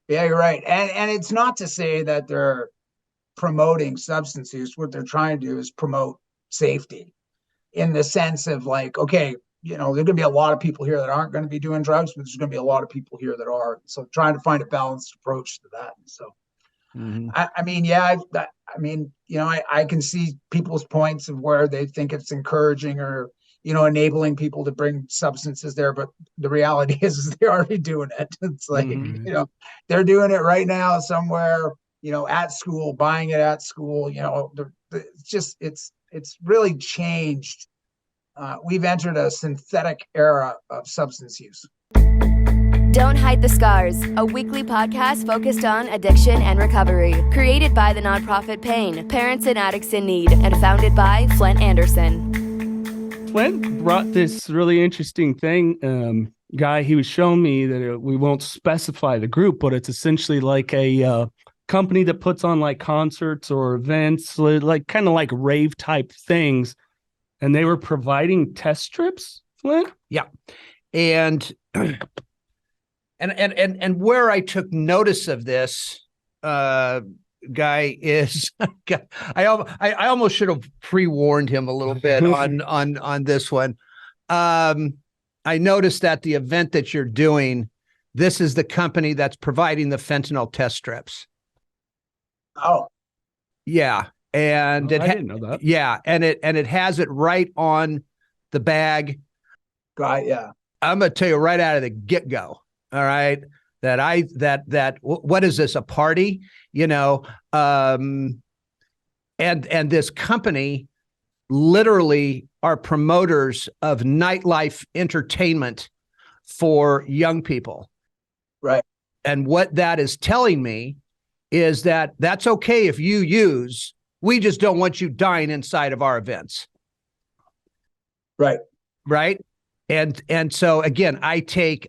Yeah, you're right. And it's not to say that they're promoting substance use. What they're trying to do is promote safety in the sense of like, okay, there's going to be a lot of people here that aren't going to be doing drugs, but there's going to be a lot of people here that are. So trying to find a balanced approach to that. So, I mean, yeah, I can see people's points of where they think it's encouraging or, enabling people to bring substances there. But the reality is they're already doing it. It's like, they're doing it right now somewhere, at school, buying it at school, it's really changed. We've entered a synthetic era of substance use. Don't Hide the Scars, a weekly podcast focused on addiction and recovery. Created by the nonprofit PAIN, Parents and Addicts in Need, and founded by Flindt Andersen. Flindt brought this really interesting thing. Guy, he was showing me that we won't specify the group, but it's essentially like a company that puts on like concerts or events, like kind of like rave type things. And they were providing test strips, Flindt? Yeah. And where I took notice of this, Guy, is I almost should have pre-warned him a little bit on this one. I noticed that the event that you're doing, this is the company that's providing the fentanyl test strips. Oh, yeah. And I didn't know that. Yeah, and it has it right on the bag. Right, yeah. I'm gonna tell you right out of the get-go. All right. What is this, a party? And this company literally are promoters of nightlife entertainment for young people. Right. And what that is telling me is that that's okay if you use, we just don't want you dying inside of our events. Right. Right. And so again, I take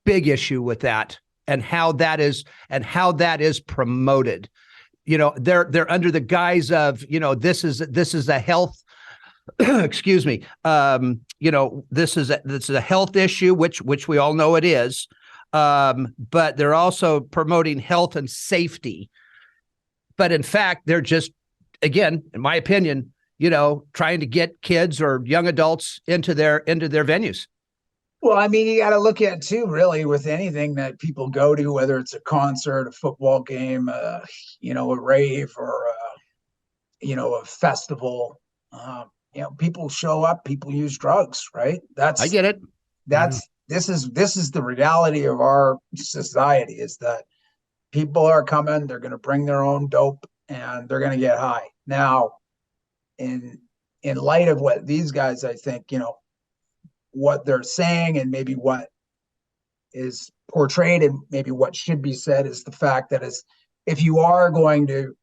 big issue with that and how that is promoted. They're under the guise of, this is a health, excuse me. This is a health issue, which we all know it is. But they're also promoting health and safety. But in fact, they're just, again, in my opinion, trying to get kids or young adults into their venues. Well, I mean, you got to look at too, really, with anything that people go to, whether it's a concert, a football game, a rave, or a festival. People show up, people use drugs, right? I get it. This is the reality of our society, is that people are coming, they're going to bring their own dope, and they're going to get high. Now, in light of what these guys, I think, what they're saying and maybe what is portrayed and maybe what should be said is the fact that if you are going to,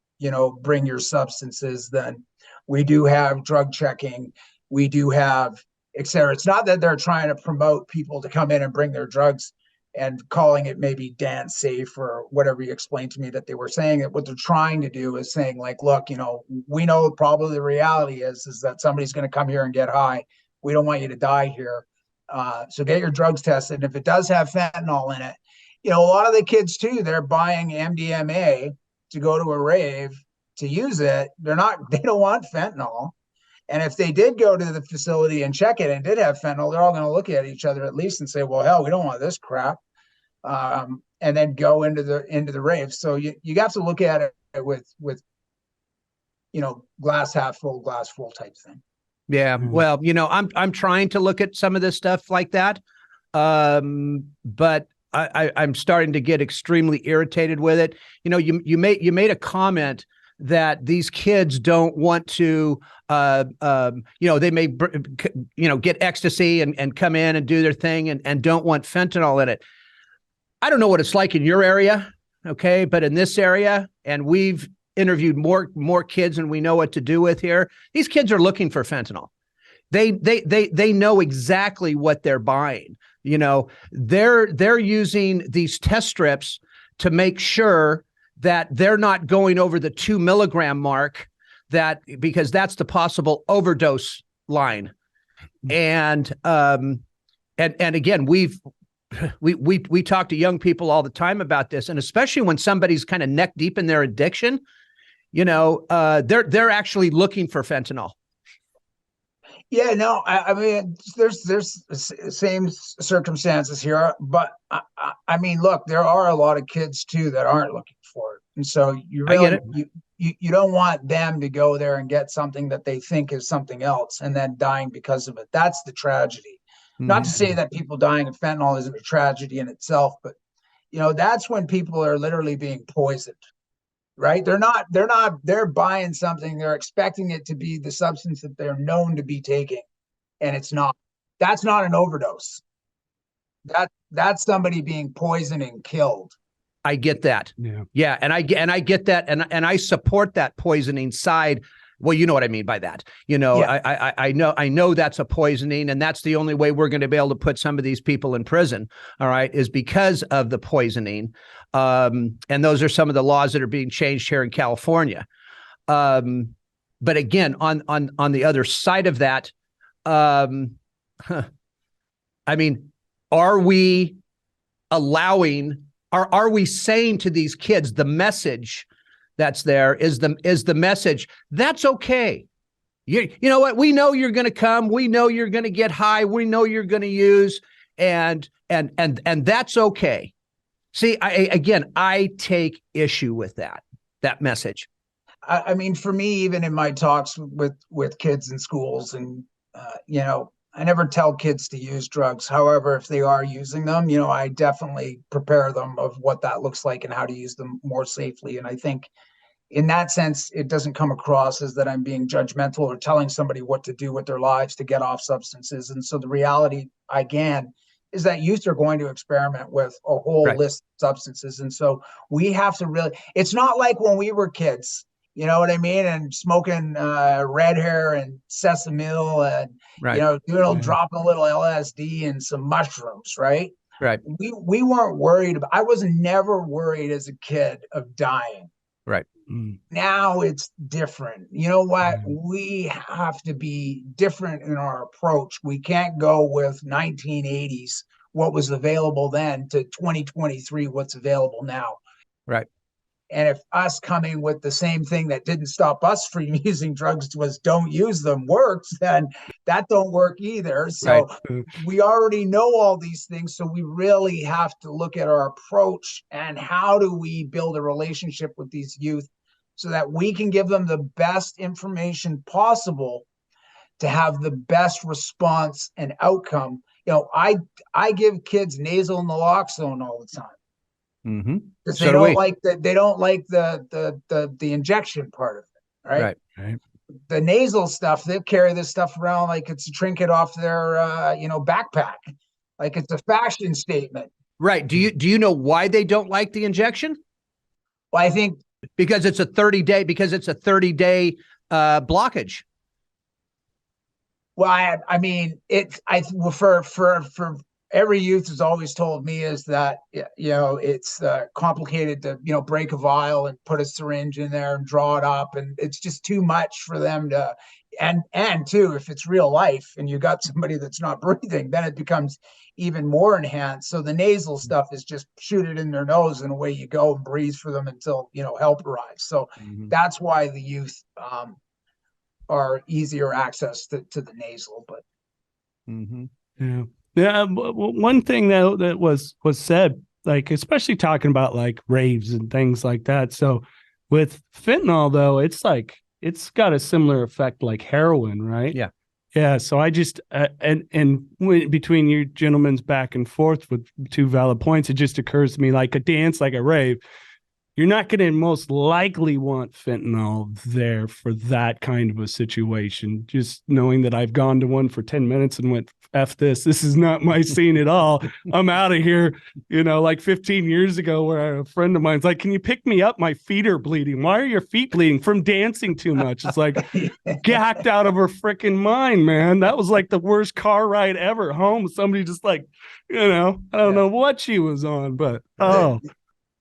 bring your substances, then we do have drug checking, we do have, et cetera. It's not that they're trying to promote people to come in and bring their drugs and calling it maybe dance safe or whatever you explained to me that they were saying. That what they're trying to do is saying, like, look, we know probably the reality is that somebody's going to come here and get high. We don't want you to die here. So get your drugs tested. And if it does have fentanyl in it, a lot of the kids too, they're buying MDMA to go to a rave to use it. They don't want fentanyl. And if they did go to the facility and check it and did have fentanyl, they're all going to look at each other at least and say, well, hell, we don't want this crap. And then go into the rave. So you have to look at it with glass half full, glass full type thing. Yeah. Well, I'm trying to look at some of this stuff like that. But I'm starting to get extremely irritated with it. You made a comment that these kids don't want to, they may, get ecstasy and come in and do their thing and don't want fentanyl in it. I don't know what it's like in your area. Okay. But in this area, and we've interviewed more kids than we know what to do with here. These kids are looking for fentanyl. They know exactly what they're buying. They're using these test strips to make sure that they're not going over the 2 milligram mark, because that's the possible overdose line. And again, we've we talk to young people all the time about this, and especially when somebody's kind of neck deep in their addiction, they're actually looking for fentanyl. Yeah, no, I mean, there's same circumstances here, but I mean, look, there are a lot of kids too that aren't looking for it, and so you really you don't want them to go there and get something that they think is something else and then dying because of it. That's the tragedy. Not to say that people dying of fentanyl isn't a tragedy in itself, but that's when people are literally being poisoned. Right? They're buying something, they're expecting it to be the substance that they're known to be taking, and it's not. That's not an overdose. That's somebody being poisoned and killed. I get that. Yeah. And I get that. And I support that poisoning side. Well, you know what I mean by that. Yeah. I know that's a poisoning, and that's the only way we're going to be able to put some of these people in prison. All right, is because of the poisoning. And those are some of the laws that are being changed here in California. But again, on the other side of that, I mean, are we allowing? Are we saying to these kids the message that's there is the message that's okay? You know what? We know you're going to come. We know you're going to get high. We know you're going to use, and that's okay. See, I take issue with that message. I mean, for me, even in my talks with kids in schools, and I never tell kids to use drugs. However, if they are using them, I definitely prepare them of what that looks like and how to use them more safely. And I think in that sense, it doesn't come across as that I'm being judgmental or telling somebody what to do with their lives to get off substances. And so the reality, again, is that youth are going to experiment with a whole list of substances. And so we have to really, it's not like when we were kids, you know what I mean? And smoking red hair and sesame and, dropping a little LSD and some mushrooms, right? Right. We weren't worried I was never worried as a kid of dying. Right. Now it's different. You know what? We have to be different in our approach. We can't go with 1980s, what was available then, to 2023, what's available now. Right. And if us coming with the same thing that didn't stop us from using drugs was don't use them works, then that don't work either. So we already know all these things. So we really have to look at our approach and how do we build a relationship with these youth so that we can give them the best information possible to have the best response and outcome. I give kids nasal naloxone all the time. Because they don't like the injection part of it, right? The nasal stuff, they carry this stuff around like it's a trinket off their backpack, like it's a fashion statement. Right. Do you know why they don't like the injection? Well, I think because it's a 30-day blockage. Well, I mean, for every youth has always told me is that, it's complicated to, break a vial and put a syringe in there and draw it up. And it's just too much for them to, and too, if it's real life and you got somebody that's not breathing, then it becomes even more enhanced. So the nasal stuff is just shoot it in their nose and away you go and breathe for them until, help arrives. So that's why the youth are easier access to the nasal, but. Yeah, one thing that was said, like, especially talking about like raves and things like that. So with fentanyl, though, it's like it's got a similar effect like heroin, right? Yeah. So I just between you gentlemen's back and forth with two valid points, it just occurs to me like a dance, like a rave. You're not going to most likely want fentanyl there for that kind of a situation. Just knowing that I've gone to one for 10 minutes and went, F this. This is not my scene at all. I'm out of here. Like 15 years ago where a friend of mine's like, can you pick me up? My feet are bleeding. Why are your feet bleeding? From dancing too much. It's like gacked out of her freaking mind, man. That was like the worst car ride ever home. Somebody just like, I don't know what she was on, but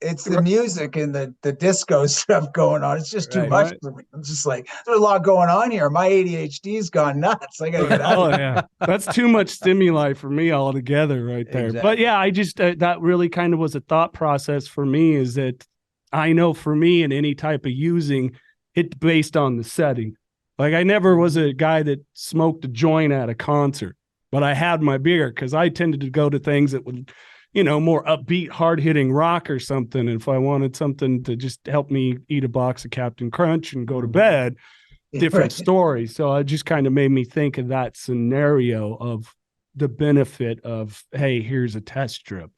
it's the music and the disco stuff going on. It's just too much for me. I'm just like, there's a lot going on here. My ADHD's gone nuts. I gotta get out of here. Yeah, that's too much stimuli for me altogether, right there. Exactly. But yeah, I just that really kind of was a thought process for me. Is that I know for me in any type of using, it's based on the setting. Like I never was a guy that smoked a joint at a concert, but I had my beer because I tended to go to things that would, more upbeat, hard-hitting rock or something. And if I wanted something to just help me eat a box of Captain Crunch and go to bed, different story. So it just kind of made me think of that scenario of the benefit of, hey, here's a test strip.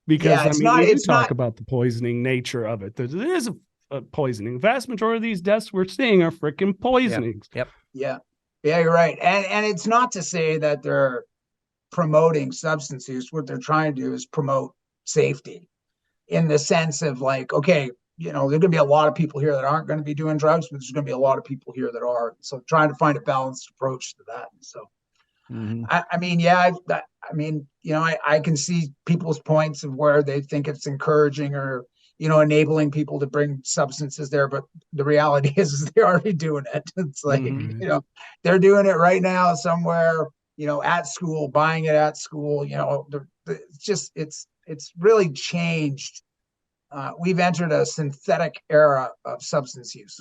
Because we talk about the poisoning nature of it. There is a poisoning. The vast majority of these deaths we're seeing are freaking poisonings. Yep. Yeah, you're right. And it's not to say that they're promoting substance use. What they're trying to do is promote safety in the sense of like, okay, there's going to be a lot of people here that aren't going to be doing drugs, but there's going to be a lot of people here that are. So trying to find a balanced approach to that. So, I can see people's points of where they think it's encouraging or, enabling people to bring substances there. But the reality is they're already doing it. It's like, they're doing it right now somewhere, at school, buying it at school, it's really changed. We've entered a synthetic era of substance use.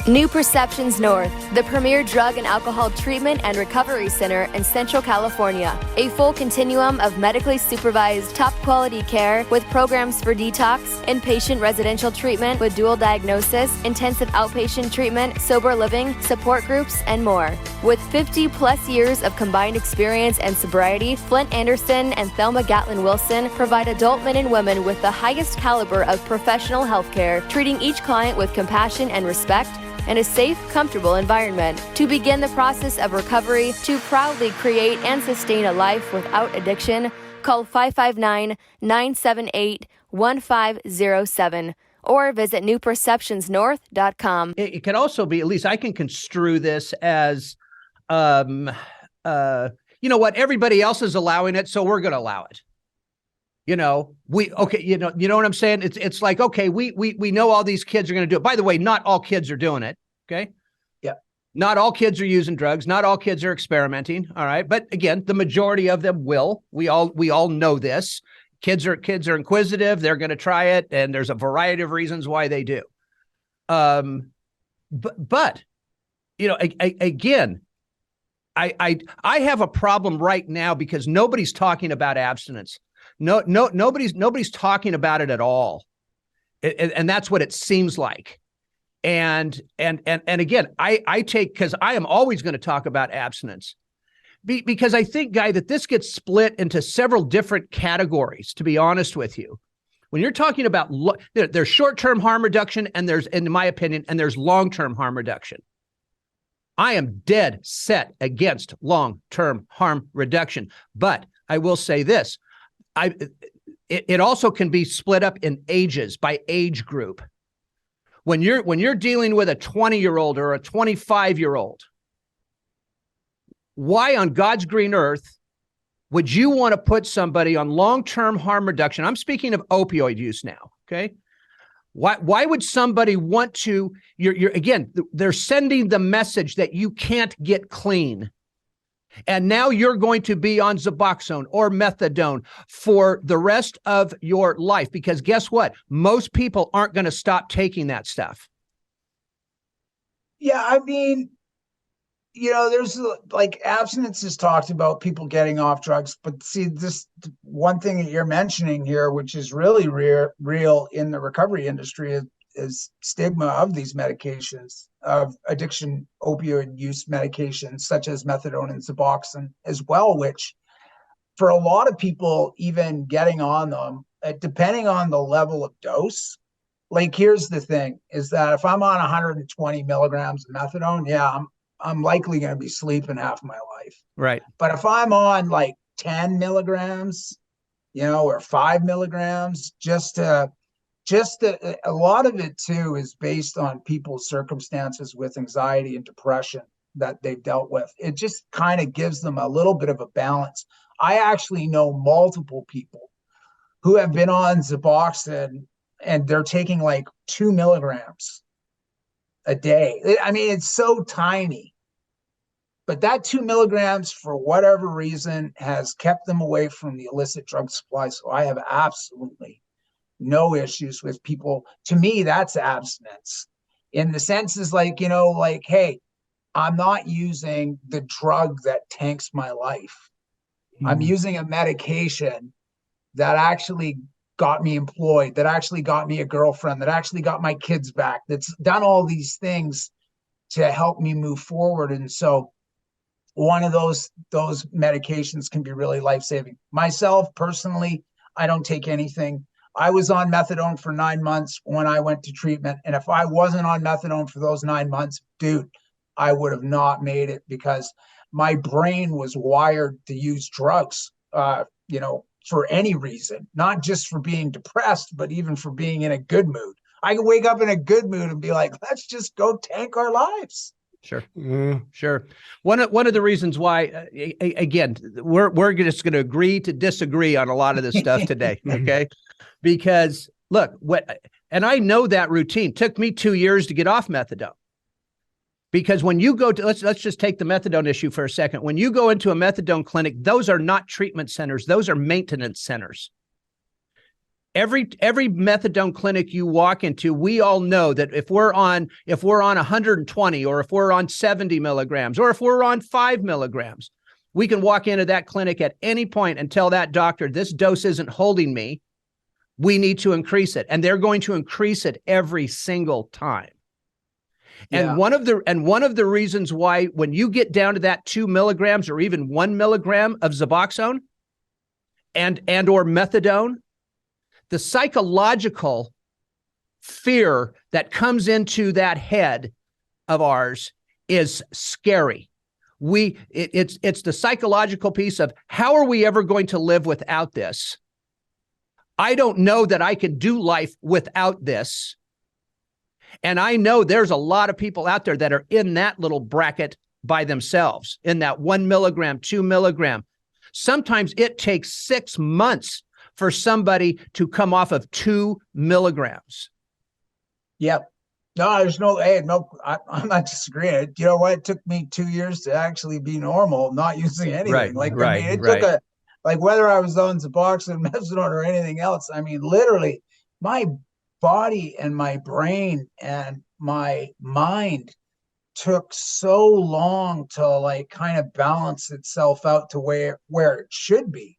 New Perceptions North, the premier drug and alcohol treatment and recovery center in Central California. A full continuum of medically supervised, top-quality care with programs for detox, inpatient residential treatment with dual diagnosis, intensive outpatient treatment, sober living, support groups, and more. With 50-plus years of combined experience and sobriety, Flindt, Andersen, and Thelma Gatlin Wilson provide adult men and women with the highest caliber of professional health care, treating each client with compassion and respect, and a safe, comfortable environment. To begin the process of recovery, to proudly create and sustain a life without addiction, call 559-978-1507 or visit newperceptionsnorth.com. It can also be, at least I can construe this as, everybody else is allowing it, so we're going to allow it. You know what I'm saying? It's like, okay, we know all these kids are going to do it. By the way, not all kids are doing it. Okay. Yeah. Not all kids are using drugs. Not all kids are experimenting. All right. But again, the majority of them will. We all know this. Kids are inquisitive. They're going to try it. And there's a variety of reasons why they do. But again, I have a problem right now because nobody's talking about abstinence. Nobody's talking about it at all. And that's what it seems like. And again, I take, because I am always going to talk about abstinence because I think, Guy, that this gets split into several different categories, to be honest with you. When you're talking about, there's short-term harm reduction and there's, in my opinion, and there's long-term harm reduction. I am dead set against long-term harm reduction, but I will say this. It also can be split up in ages, by age group. When you're dealing with a 20-year-old or a 25-year-old, why on God's green earth would you want to put somebody on long-term harm reduction? I'm speaking of opioid use now, okay? Why would somebody want to, again, they're sending the message that you can't get clean. And now you're going to be on Suboxone or Methadone for the rest of your life. Because guess what? Most people aren't going to stop taking that stuff. Yeah, I mean, there's like abstinence is talked about, people getting off drugs. But see, this one thing that you're mentioning here, which is really real in the recovery industry, is stigma of these medications, of addiction opioid use medications such as methadone and Suboxone as well, which for a lot of people, even getting on them, depending on the level of dose, like here's the thing, is that if I'm on 120 milligrams of methadone, yeah, I'm likely going to be sleeping half my life. Right. But if I'm on like 10 milligrams, or 5 milligrams, a lot of it too is based on people's circumstances with anxiety and depression that they've dealt with. It just kind of gives them a little bit of a balance. I actually know multiple people who have been on Suboxone and they're taking like 2 milligrams a day. I mean, it's so tiny, but that 2 milligrams, for whatever reason, has kept them away from the illicit drug supply. So I have absolutely no issues with people. To me, that's abstinence in the sense is like, you know, like, hey, I'm not using the drug that tanks my life. I'm using a medication that actually got me employed, that actually got me a girlfriend, that actually got my kids back, that's done all these things to help me move forward. And so one of those medications can be really life-saving. Myself, personally, I don't take anything. I was on methadone for 9 months when I went to treatment. And if I wasn't on methadone for those 9 months, dude, I would have not made it because my brain was wired to use drugs, you know, for any reason, not just for being depressed, but even for being in a good mood. I can wake up in a good mood and be like, let's just go tank our lives. Sure. Sure. One of the reasons why, again, we're just going to agree to disagree on a lot of this stuff today. Okay. Because look, and I know that routine took me 2 years to get off methadone. Because when you go to, let's just take the methadone issue for a second. When you go into a methadone clinic, those are not treatment centers. Those are maintenance centers. Every methadone clinic you walk into, we all know that if we're on 120 or if we're on 70 milligrams or if we're on 5 milligrams, we can walk into that clinic at any point and tell that doctor, this dose isn't holding me. We need to increase it. And they're going to increase it every single time. And Yeah. one of the reasons why when you get down to that 2 milligrams or even 1 milligram of Suboxone and or methadone, the psychological fear that comes into that head of ours is scary. It's the psychological piece of how are we ever going to live without this? I don't know that I can do life without this. And I know there's a lot of people out there that are in that little bracket by themselves, in that 1 milligram, 2 milligram. Sometimes it takes 6 months for somebody to come off of 2 milligrams. Yep. No, there's no, hey, no, I'm not disagreeing. You know what? It took me 2 years to actually be normal, not using anything. Right, like, right, I mean, it right. took like whether I was on Suboxone, methadone, or anything else. I mean, literally, my body and my brain and my mind took so long to like kind of balance itself out to where it should be.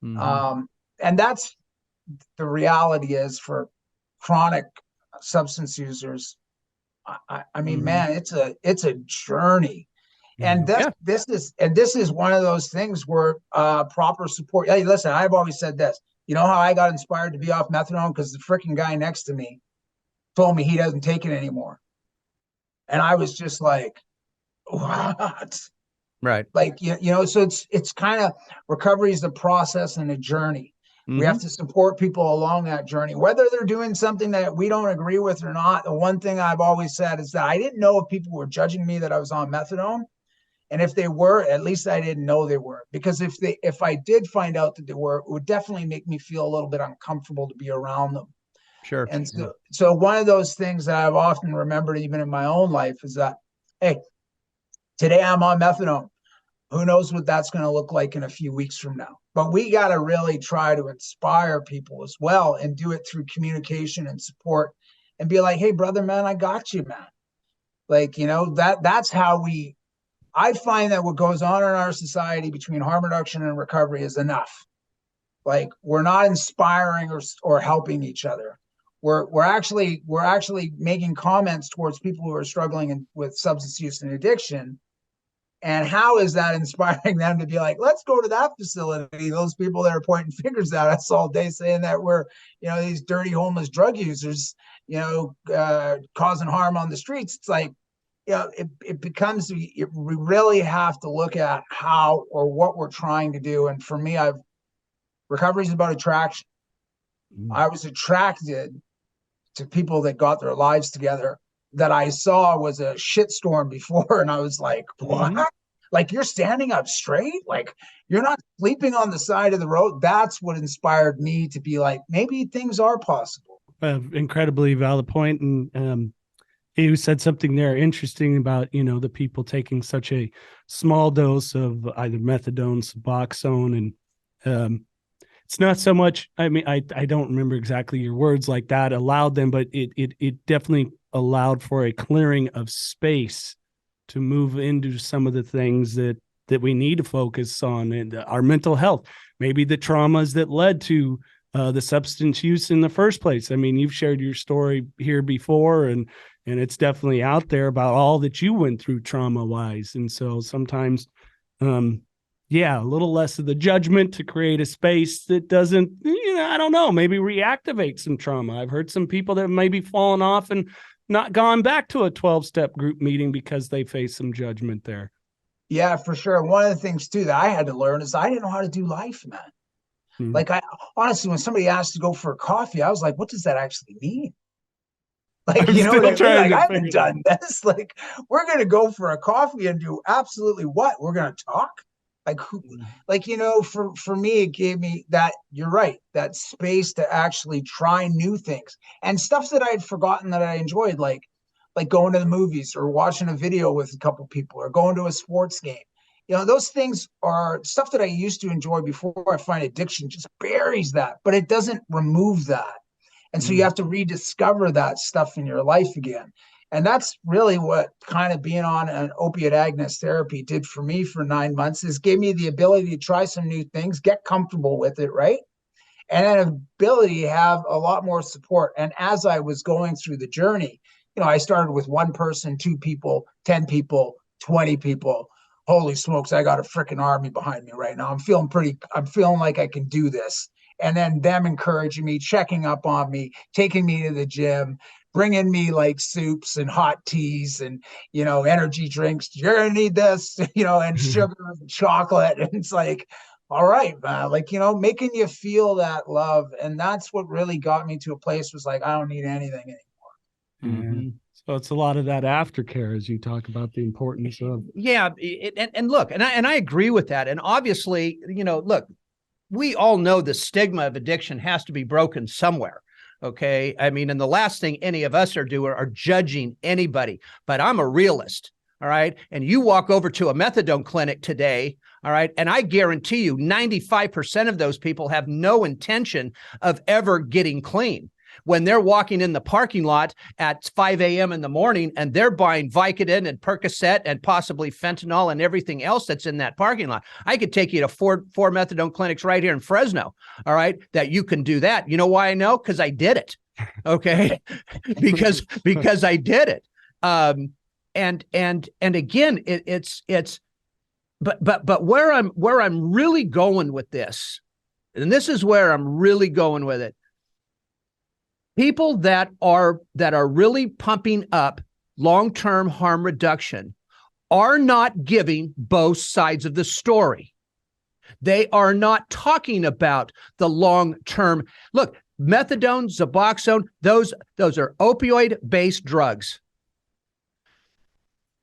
Mm-hmm. And that's the reality is for chronic substance users. I mean, man, it's a journey. And this is one of those things where proper support. Hey, listen, I've always said this. You know how I got inspired to be off methadone? Because the freaking guy next to me told me he doesn't take it anymore. And I was just like, what? Right. Like, you know, so it's kind of recovery is a process and a journey. We have to support people along that journey, whether they're doing something that we don't agree with or not. The one thing I've always said is that I didn't know if people were judging me that I was on methadone. And if they were, at least I didn't know they were. Because if I did find out that they were, it would definitely make me feel a little bit uncomfortable to be around them. Sure. And so one of those things that I've often remembered, even in my own life, is that, hey, today I'm on methadone. Who knows what that's going to look like in a few weeks from now? But we got to really try to inspire people as well and do it through communication and support and be like, hey, brother, man, I got you, man. Like, you know, that's how I find that what goes on in our society between harm reduction and recovery is enough. Like, we're not inspiring or helping each other. We're actually making comments towards people who are struggling with substance use and addiction. And how is that inspiring them to be like, let's go to that facility? Those people that are pointing fingers at us all day saying that we're, you know, these dirty homeless drug users, you know, causing harm on the streets. It's like, you know, it becomes, we really have to look at how or what we're trying to do. And for me, recovery is about attraction. I was attracted to people that got their lives together that I saw was a shitstorm before. And I was like, what? Like you're standing up straight, like you're not sleeping on the side of the road. That's what inspired me to be like, maybe things are possible. Incredibly valid point. And you said something there interesting about, the people taking such a small dose of either methadone, Suboxone, and it's not so much, I mean, I don't remember exactly your words like that allowed them, but it definitely allowed for a clearing of space to move into some of the things that we need to focus on, and our mental health, maybe the traumas that led to the substance use in the first place. I mean, you've shared your story here before, and it's definitely out there about all that you went through trauma wise. And so sometimes, a little less of the judgment to create a space that doesn't, I don't know, maybe reactivate some trauma. I've heard some people that maybe fallen off and not gone back to a 12-step group meeting because they face some judgment there. Yeah, for sure. One of the things too that I had to learn is I didn't know how to do life, man. Mm-hmm. Like I honestly, when somebody asked to go for a coffee, I was like, what does that actually mean? Like, I'm you know what I mean? Like, I haven't done this. Like, we're going to go for a coffee and do absolutely what? We're going to talk? Like, for me, it gave me that, you're right, that space to actually try new things and stuff that I had forgotten that I enjoyed, like going to the movies or watching a video with a couple people or going to a sports game. Those things are stuff that I used to enjoy before. I find addiction just buries that, but it doesn't remove that. And so you have to rediscover that stuff in your life again. And that's really what kind of being on an opiate agonist therapy did for me for 9 months, is gave me the ability to try some new things, get comfortable with it, right? And an ability to have a lot more support. And as I was going through the journey, I started with 1 person, 2 people, 10 people, 20 people. Holy smokes, I got a freaking army behind me right now. I'm feeling like I can do this. And then them encouraging me, checking up on me, taking me to the gym, bringing me like soups and hot teas and, energy drinks. You're going to need this, and sugar and chocolate. And it's like, all right, man, like, making you feel that love. And that's what really got me to a place was like, I don't need anything anymore. Mm-hmm. So it's a lot of that aftercare as you talk about the importance of. Yeah. And look, and I agree with that. And obviously, look, we all know the stigma of addiction has to be broken somewhere. Okay. I mean, and the last thing any of us are doing are judging anybody, but I'm a realist. All right. And you walk over to a methadone clinic today. All right. And I guarantee you 95% of those people have no intention of ever getting clean. When they're walking in the parking lot at 5 a.m. in the morning and they're buying Vicodin and Percocet and possibly fentanyl and everything else that's in that parking lot. I could take you to four methadone clinics right here in Fresno, all right, that you can do that. You know why I know? Because I did it, okay? because I did it. And again, but where I'm really going with this, and this is where I'm really going with it. People that are really pumping up long-term harm reduction are not giving both sides of the story. They are not talking about the long-term. Look, methadone, Suboxone, those are opioid-based drugs.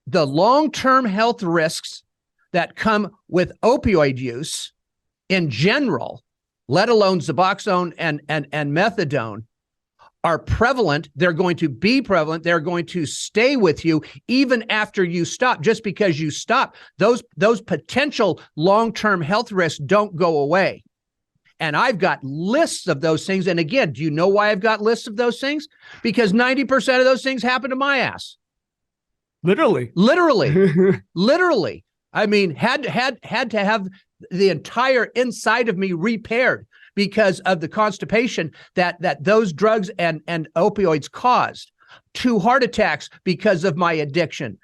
The long-term health risks that come with opioid use in general, let alone Suboxone and methadone, are prevalent. They're going to be prevalent. They're going to stay with you even after you stop. Just because you stop, those potential long-term health risks don't go away. And I've got lists of those things. And again, do you know why I've got lists of those things? Because 90% of those things happen to my ass. Literally. I mean, had to have the entire inside of me repaired because of the constipation that those drugs and opioids caused. 2 heart attacks because of my addiction.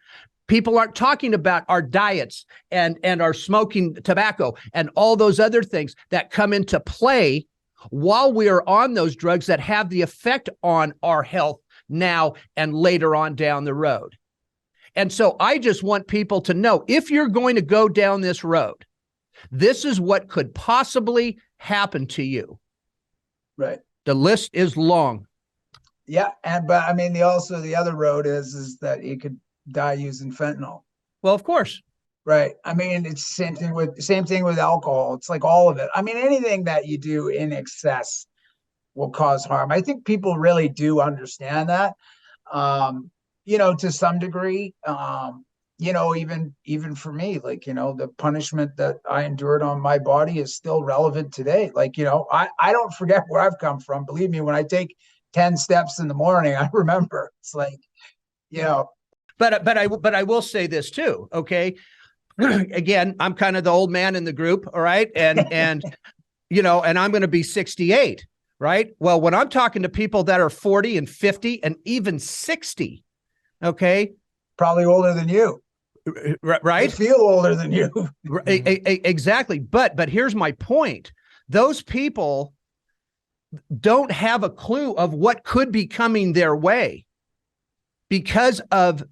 People aren't talking about our diets and our smoking tobacco and all those other things that come into play while we are on those drugs that have the effect on our health now and later on down the road. And so I just want people to know, if you're going to go down this road, this is what could possibly happen to you. Right. The list is long. Yeah. But I mean, the other road is that you could die using fentanyl. Well, of course. Right. I mean, it's same thing with alcohol. It's like all of it. I mean, anything that you do in excess will cause harm. I think people really do understand that. To some degree. Even for me, like, the punishment that I endured on my body is still relevant today. Like, I don't forget where I've come from. Believe me, when I take 10 steps in the morning, I remember. It's like, you know, but I will say this too. Okay. Again, I'm kind of the old man in the group. All right. And and I'm going to be 68. Right. Well, when I'm talking to people that are 40 and 50 and even 60, okay. Probably older than you. Right. They feel older than you. Exactly. But here's my point. Those people don't have a clue of what could be coming their way because of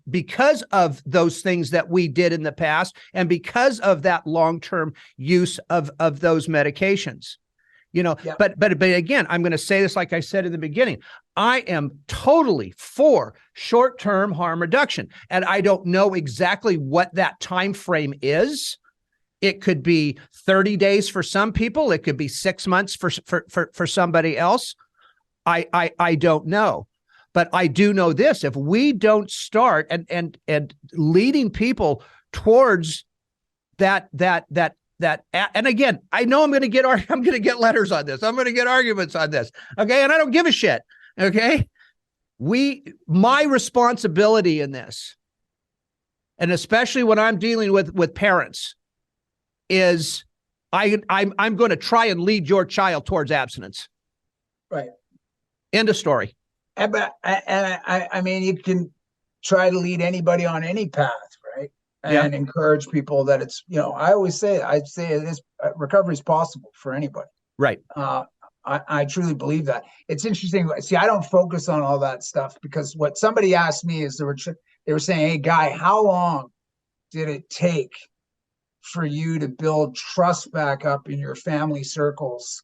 those things that we did in the past and because of that long-term use of those medications. Yeah. But again, I'm going to say this, like I said in the beginning, I am totally for short-term harm reduction. And I don't know exactly what that time frame is. It could be 30 days for some people. It could be 6 months for somebody else. I don't know. But I do know this: if we don't start and leading people towards that, and again, I know I'm going to get letters on this. I'm going to get arguments on this. Okay. And I don't give a shit. Okay. My responsibility in this, and especially when I'm dealing with parents, is I'm going to try and lead your child towards abstinence. Right. End of story. I mean, you can try to lead anybody on any path, right? And encourage people that it's, I say it is, recovery is possible for anybody. Right. I truly believe that. It's interesting. See, I don't focus on all that stuff because what somebody asked me is they were saying, "Hey, Guy, how long did it take for you to build trust back up in your family circles?"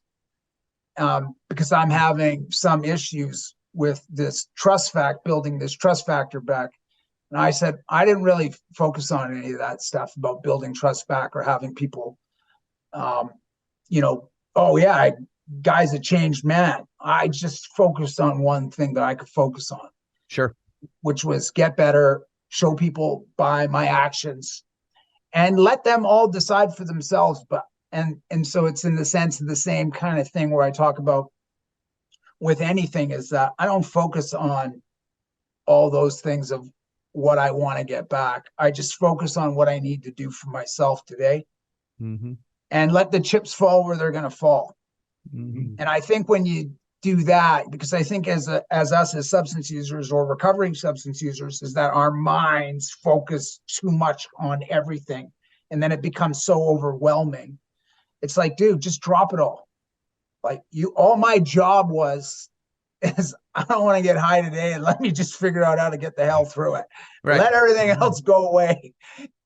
Because I'm having some issues with building this trust factor back. And I said, I didn't really focus on any of that stuff about building trust back or having people, oh yeah, Guy's a changed man. I just focused on one thing that I could focus on. Sure. Which was get better, show people by my actions, and let them all decide for themselves. And so it's in the sense of the same kind of thing where I talk about with anything is that I don't focus on all those things of what I want to get back. I just focus on what I need to do for myself today, and let the chips fall where they're going to fall. And I think when you do that, because I think as us as substance users or recovering substance users, is that our minds focus too much on everything, and then it becomes so overwhelming. It's like, dude, just drop it all. Like all my job is I don't want to get high today, and let me just figure out how to get the hell through it. Right. Let everything else go away.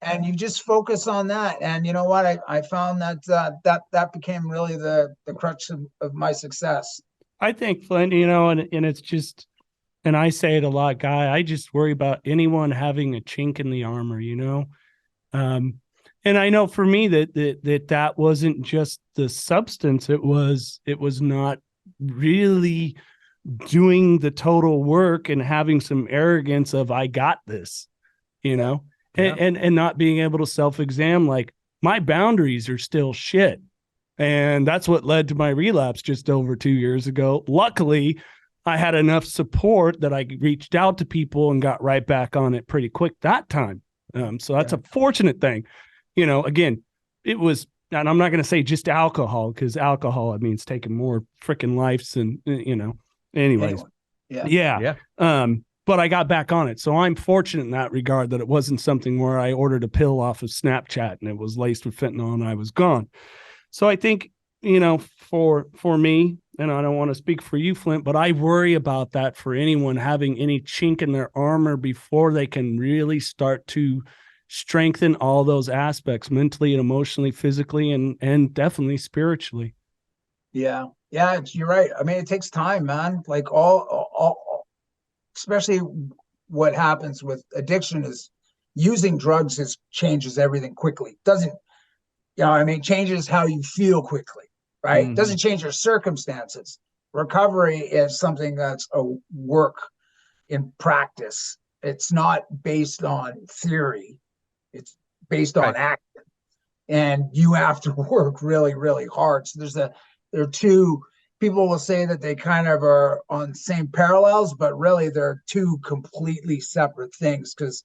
And you just focus on that. And you know what? I found that became really the crutch of my success. I think, Flindt, and it's just, and I say it a lot, Guy, I just worry about anyone having a chink in the armor, and I know for me that wasn't just the substance. It was not really doing the total work and having some arrogance of, I got this, and not being able to self-exam, like my boundaries are still shit. And that's what led to my relapse just over 2 years ago. Luckily, I had enough support that I reached out to people and got right back on it pretty quick that time. So that's a fortunate thing. Again, it was, and I'm not going to say just alcohol, because alcohol, it means taking more freaking lives and, anyways. Yeah. But I got back on it. So I'm fortunate in that regard that it wasn't something where I ordered a pill off of Snapchat and it was laced with fentanyl and I was gone. So I think, for me, and I don't want to speak for you, Flindt, but I worry about that for anyone having any chink in their armor before they can really start to strengthen all those aspects mentally and emotionally, physically, and definitely spiritually. Yeah, you're right. I mean, it takes time, man. Like all especially what happens with addiction is using drugs changes everything quickly. Doesn't, changes how you feel quickly, right? Mhm. Doesn't change your circumstances. Recovery is something that's a work in practice. It's not based on theory. It's based on Right. action. And you have to work really, really hard. So there are two, people will say that they kind of are on the same parallels, but really they're two completely separate things, because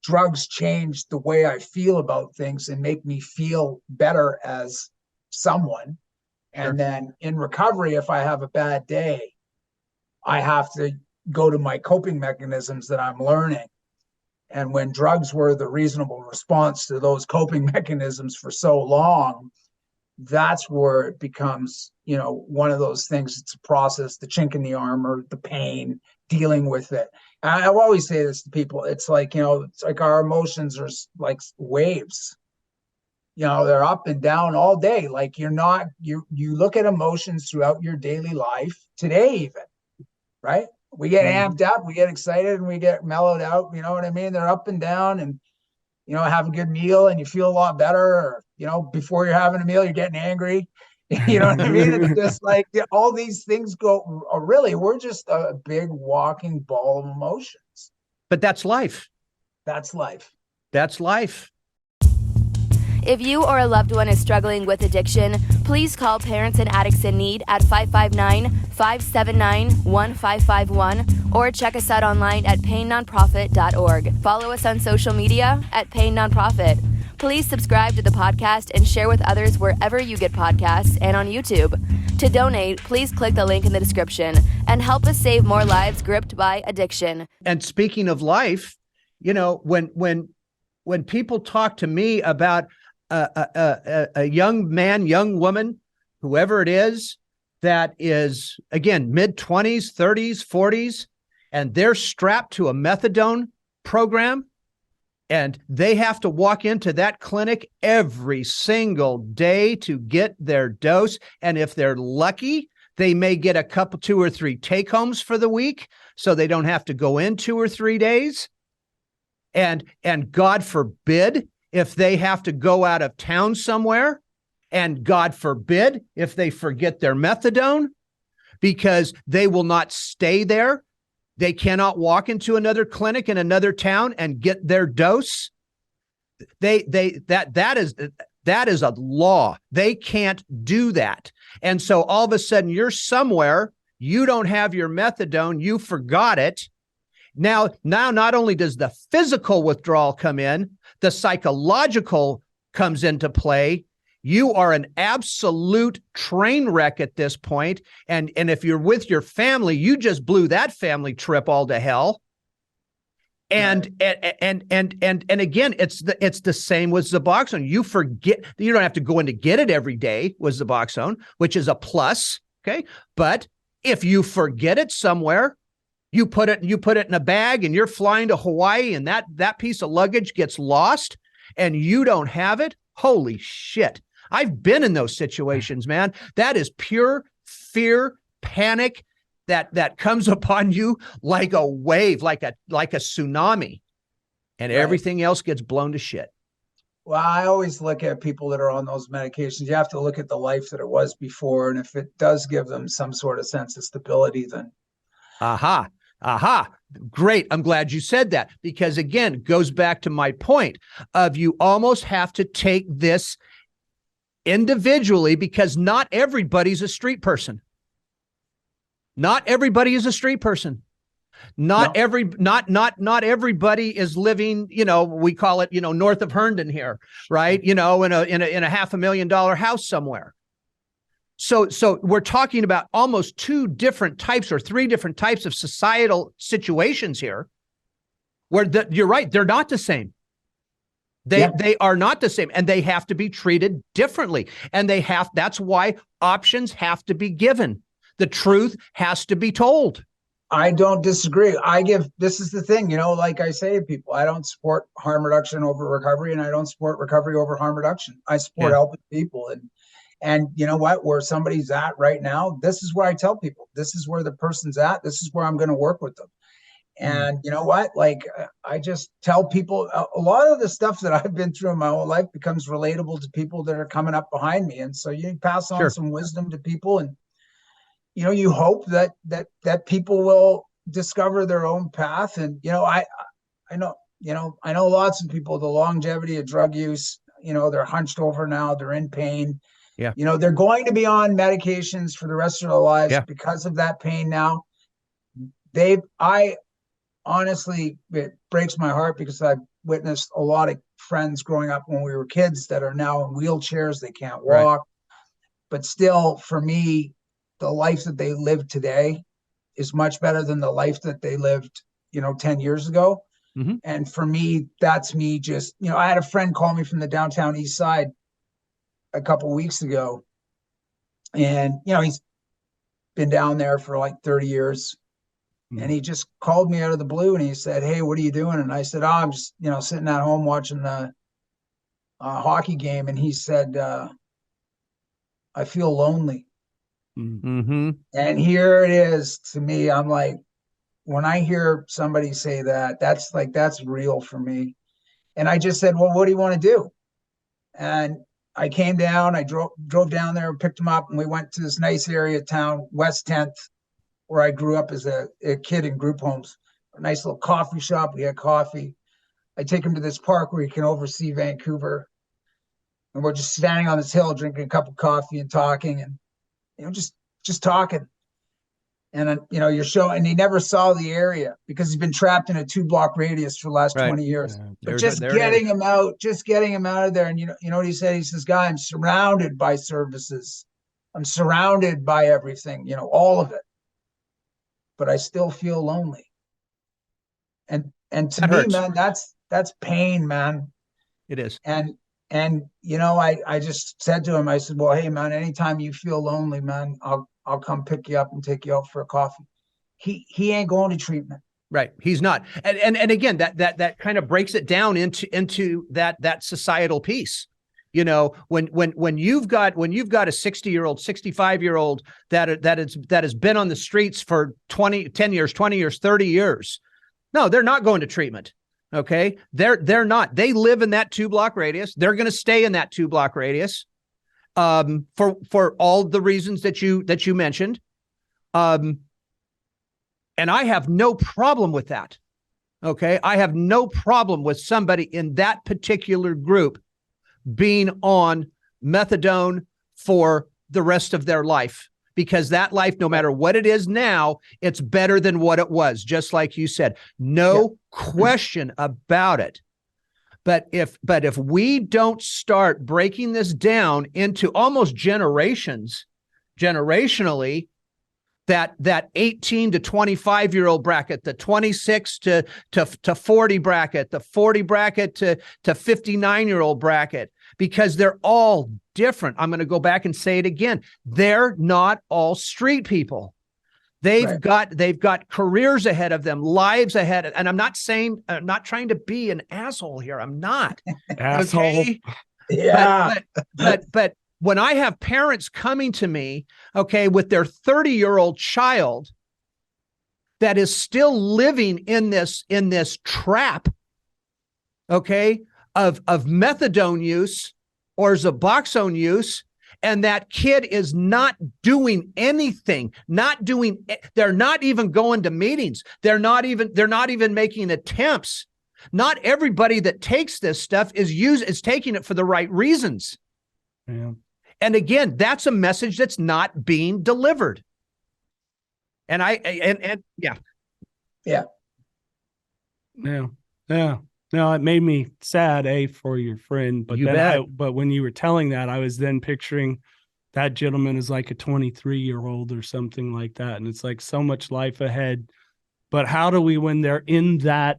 drugs change the way I feel about things and make me feel better as someone. Sure. And then in recovery, if I have a bad day, I have to go to my coping mechanisms that I'm learning. And when drugs were the reasonable response to those coping mechanisms for so long, that's where it becomes, one of those things. It's a process, the chink in the armor, the pain, dealing with it. I always say this to people. It's like, it's like our emotions are like waves. They're up and down all day. Like you look at emotions throughout your daily life, today even, right? We get amped up, we get excited, and we get mellowed out. You know what I mean? They're up and down, and have a good meal and you feel a lot better. Or, before you're having a meal, you're getting angry. You know what I mean? It's just like all these things go, really, we're just a big walking ball of emotions. But that's life. That's life. That's life. If you or a loved one is struggling with addiction, please call Parents and Addicts in Need at 559-579-1551 or check us out online at painnonprofit.org. Follow us on social media at Pain Nonprofit. Please subscribe to the podcast and share with others wherever you get podcasts and on YouTube. To donate, please click the link in the description and help us save more lives gripped by addiction. And speaking of life, when people talk to me about a young man, young woman, whoever it is, that is, again, mid-20s, 30s, 40s, and they're strapped to a methadone program, and they have to walk into that clinic every single day to get their dose. And if they're lucky, they may get a couple, 2 or 3 take-homes for the week, so they don't have to go in 2 or 3 days. And God forbid if they have to go out of town somewhere, and God forbid if they forget their methadone, because they will not stay there. They cannot walk into another clinic in another town and get their dose. That is a law. They can't do that. And so all of a sudden you're somewhere, you don't have your methadone, you forgot it. Now, not only does the physical withdrawal come in, the psychological comes into play. You are an absolute train wreck at this point. And if you're with your family, you just blew that family trip all to hell. And again, it's the same with Suboxone. You forget, you don't have to go in to get it every day with Suboxone, which is a plus. Okay. But if you forget it somewhere, you put it in a bag and you're flying to Hawaii, and that piece of luggage gets lost and you don't have it. Holy shit. I've been in those situations, man. That is pure fear, panic that comes upon you like a wave, like a tsunami, and everything else gets blown to shit. Well, I always look at people that are on those medications. You have to look at the life that it was before. And if it does give them some sort of sense of stability, then. Great. I'm glad you said that, because again, it goes back to my point of you almost have to take this individually, because not everybody's a street person. Not everybody is a street person. Not everybody is living, we call it, north of Herndon here, right? In a $500,000 house somewhere. So we're talking about almost 2 different types or 3 different types of societal situations here, where you're right, they're not the same. They are not the same, and they have to be treated differently. And that's why options have to be given. The truth has to be told. I don't disagree. This is the thing, like I say to people, I don't support harm reduction over recovery, and I don't support recovery over harm reduction. I support helping people. And you know what, where somebody's at right now, this is where I tell people, this is where the person's at. This is where I'm going to work with them. And you know what? Like, I just tell people a lot of the stuff that I've been through in my whole life becomes relatable to people that are coming up behind me. And so you pass on some wisdom to people, and you hope that people will discover their own path. And I know lots of people, the longevity of drug use, they're hunched over now, they're in pain. Yeah. They're going to be on medications for the rest of their lives because of that pain now. I honestly, it breaks my heart because I've witnessed a lot of friends growing up when we were kids that are now in wheelchairs, they can't walk. But still, for me, the life that they live today is much better than the life that they lived, 10 years ago. Mm-hmm. And for me, that's me just, I had a friend call me from the downtown east side a couple of weeks ago. And, he's been down there for like 30 years. Mm-hmm. And he just called me out of the blue and he said, "Hey, what are you doing?" And I said, "Oh, I'm just, sitting at home watching the hockey game." And he said, "I feel lonely." Mm-hmm. And here it is to me. I'm like, when I hear somebody say that, that's real for me. And I just said, "Well, what do you want to do?" And I came down, I drove down there, picked him up, and we went to this nice area of town, West 10th, where I grew up as a kid in group homes. A nice little coffee shop. We had coffee. I take him to this park where you can oversee Vancouver. And we're just standing on this hill, drinking a cup of coffee and talking, and just talking. And you're showing, and he never saw the area because he's been trapped in a 2-block radius for the last 20 years. But just getting him out of there. And you know what he said? He says, "Guy, I'm surrounded by services. I'm surrounded by everything, all of it. But I still feel lonely." And to me, hurts. Man, that's pain, man. It is. And I just said to him, I said, "Well, hey, man, anytime you feel lonely, man, I'll come pick you up and take you out for a coffee." He ain't going to treatment. Right. He's not. And again, that kind of breaks it down into that societal piece. When you've got a 60-year-old, 65-year-old that has been on the streets for 10 years, 20 years, 30 years. No, they're not going to treatment. Okay. They're not. They live in that 2-block radius. They're going to stay in that 2-block radius. For all the reasons that you mentioned. And I have no problem with that. Okay. I have no problem with somebody in that particular group being on methadone for the rest of their life, because that life, no matter what it is now, it's better than what it was. Just like you said, no question about it. But if we don't start breaking this down into almost generationally, that 18 to 25-year-old bracket, the 26 to 40 bracket, the 40 bracket to 59-year-old bracket, because they're all different. I'm going to go back and say it again. They're not all street people. They've got careers ahead of them, lives ahead. And I'm not trying to be an asshole here. I'm not. Asshole. Okay? Yeah. But when I have parents coming to me, okay, with their 30-year-old child that is still living in this trap, okay, of methadone use or Suboxone use, and that kid is not doing anything, they're not even going to meetings. They're not even making attempts. Not everybody that takes this stuff is taking it for the right reasons. Yeah. And again, that's a message that's not being delivered. And yeah. No, it made me sad, for your friend. But but when you were telling that, I was then picturing that gentleman as like a 23-year-old or something like that. And it's like so much life ahead. But how do we, when they're in that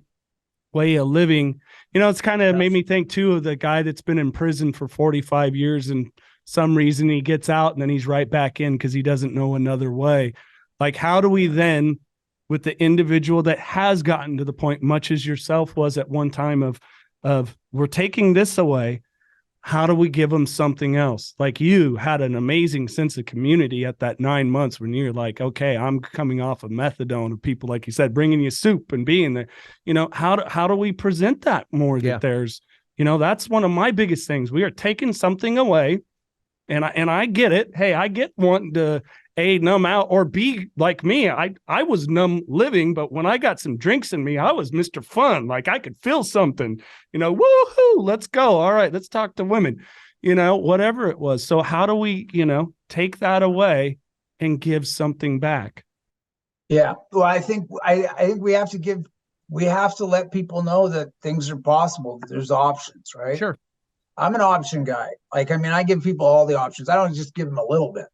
way of living, it's kind of made me think too of the guy that's been in prison for 45 years and some reason he gets out and then he's right back in because he doesn't know another way. Like, how do we then, with the individual that has gotten to the point, much as yourself was at one time, of we're taking this away, how do we give them something else? Like, you had an amazing sense of community at that 9 months when you're like, okay, I'm coming off of methadone, of people, like you said, bringing you soup and being there. How do we present that more? That there's, that's one of my biggest things. We are taking something away, and I get it. Hey, I get wanting to numb out, or be like me. I was numb living, but when I got some drinks in me, I was Mr. Fun. Like, I could feel something, woohoo, let's go. All right, let's talk to women, whatever it was. So how do we, take that away and give something back? Yeah. Well, I think we have to let people know that things are possible, that there's options, right? Sure. I'm an option guy. Like, I give people all the options. I don't just give them a little bit.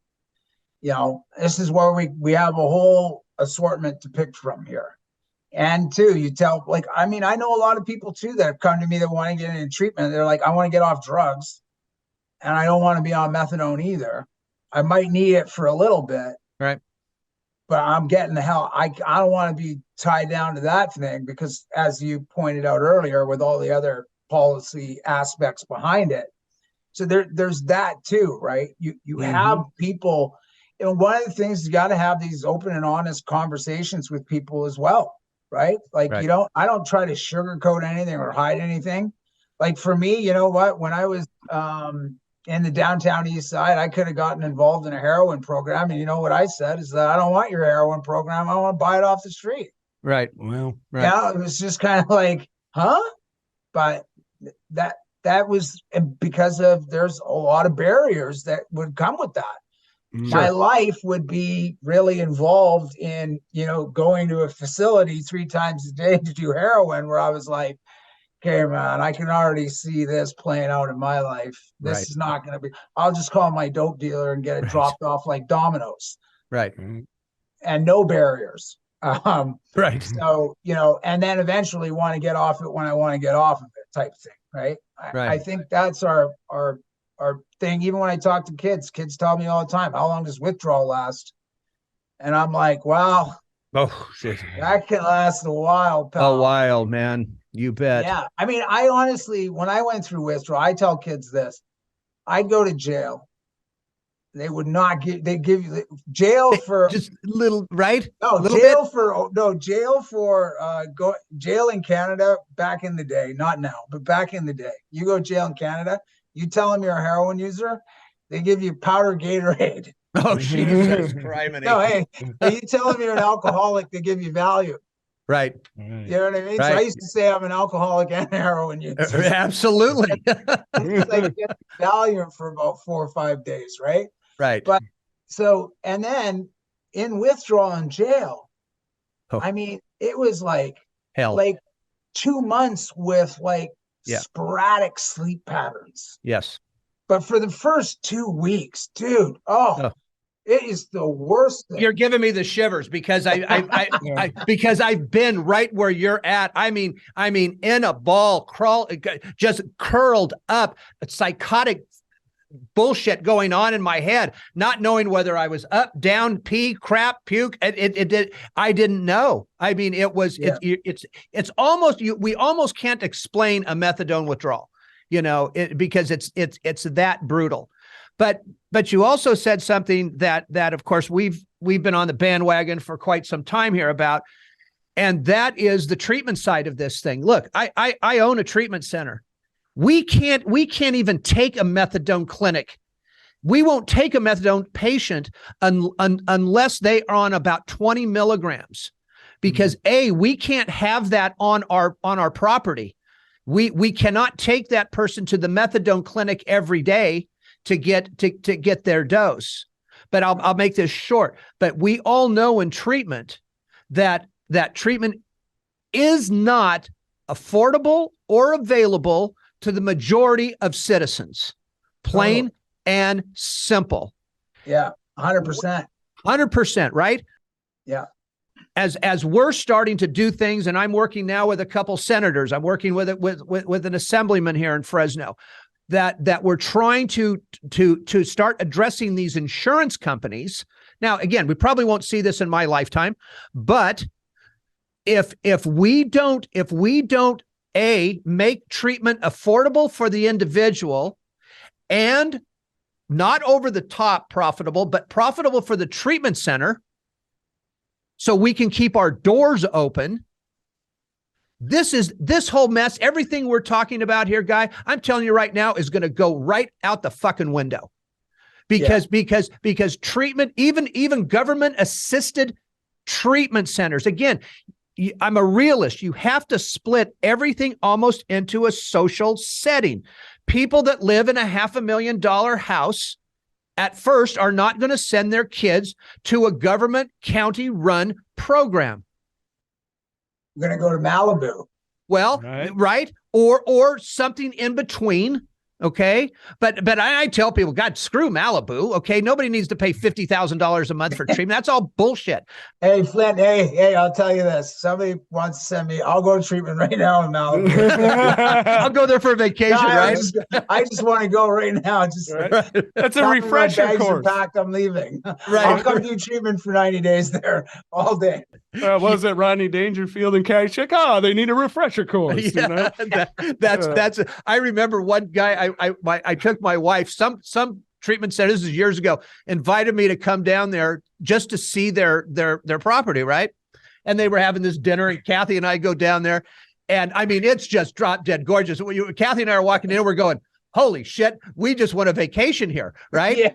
This is where we have a whole assortment to pick from here. And two, you tell, like, I know a lot of people too that have come to me that want to get into treatment. They're like, I want to get off drugs and I don't want to be on methadone either. I might need it for a little bit. Right. But I'm getting the hell. I don't want to be tied down to that thing, because as you pointed out earlier, with all the other policy aspects behind it. So there's that too, right? You have people. One of the things, you got to have these open and honest conversations with people as well, right? Like, I don't try to sugarcoat anything or hide anything. Like, for me, you know what? When I was in the downtown east side, I could have gotten involved in a heroin program. And you know what I said is that I don't want your heroin program. I want to buy it off the street. Right. Well, right. Yeah, it was just kind of like, huh? But that was because there's a lot of barriers that would come with that. My life would be really involved in, going to a facility 3 times a day to do heroin, where I was like, okay, man, I can already see this playing out in my life. This is not going to be, I'll just call my dope dealer and get it dropped off like dominoes. Right. And no barriers. Right. So, and then eventually want to get off it when I want to get off of it, type thing. Right. I think that's our thing. Even when I talk to kids tell me all the time, how long does withdrawal last? And I'm like, wow, that can last a while, pal. A while, man. You bet. Yeah. I honestly, when I went through withdrawal, I tell kids this: I'd go to jail. They would not they give you jail for just little, right? No, jail for jail in Canada back in the day, not now, but back in the day. You go to jail in Canada, you tell them you're a heroin user, they give you powder Gatorade. Oh, Jesus Christ. No, hey, you tell them you're an alcoholic, they give you value. Right. You know what I mean? Right. So I used to say I'm an alcoholic and heroin user. Absolutely. It's like get value for about 4 or 5 days, right? Right. But so, and then in withdrawal in jail, it was like hell, like 2 months with sporadic sleep patterns. Yes. But for the first 2 weeks, dude, it is the worst thing. You're giving me the shivers because because I've been right where you're at. I mean, in a ball, just curled up, psychotic bullshit going on in my head, not knowing whether I was up, down, pee, crap, puke. I didn't know. It was, it's almost, we almost can't explain a methadone withdrawal, because it's that brutal. But you also said something that of course we've been on the bandwagon for quite some time here about, and that is the treatment side of this thing. Look, I own a treatment center. We can't even take a methadone clinic. We won't take a methadone patient unless they are on about 20 milligrams, because we can't have that on our property. We cannot take that person to the methadone clinic every day to get their dose. But I'll make this short. But we all know in treatment that treatment is not affordable or available to the majority of citizens. Plain and simple. Yeah, 100%. 100%, right? Yeah. As we're starting to do things, and I'm working now with a couple senators, I'm working with an assemblyman here in Fresno, that we're trying to start addressing these insurance companies. Now, again, we probably won't see this in my lifetime, but if we don't make treatment affordable for the individual, and not over the top profitable, but profitable for the treatment center so we can keep our doors open. This whole mess, everything we're talking about here, Guy, I'm telling you right now, is going to go right out the fucking window. Because treatment, even government assisted treatment centers, again, I'm a realist. You have to split everything almost into a social setting. People that live in a $500,000 house at first are not going to send their kids to a government county run program. We're going to go to Malibu. Well, right. Or something in between. Okay. But I tell people, God, screw Malibu. Okay. Nobody needs to pay $50,000 a month for treatment. That's all bullshit. Hey, Flindt. Hey, I'll tell you this. Somebody wants to send me, I'll go to treatment right now in Malibu. I'll go there for a vacation, right? I just want to go right now. Just That's a refresher course. Packed, I'm leaving. Right. I'll come do treatment for 90 days there all day. Was it Rodney Dangerfield and Caddyshack? Oh, they need a refresher course. Yeah, You know? that's. I remember one guy. I took my wife. Some treatment center, this is years ago, invited me to come down there just to see their property, right? And they were having this dinner, and Kathy and I go down there, and I mean, it's just drop dead gorgeous. Kathy and I are walking in, and we're going, holy shit, we just went on vacation here, right? Yeah.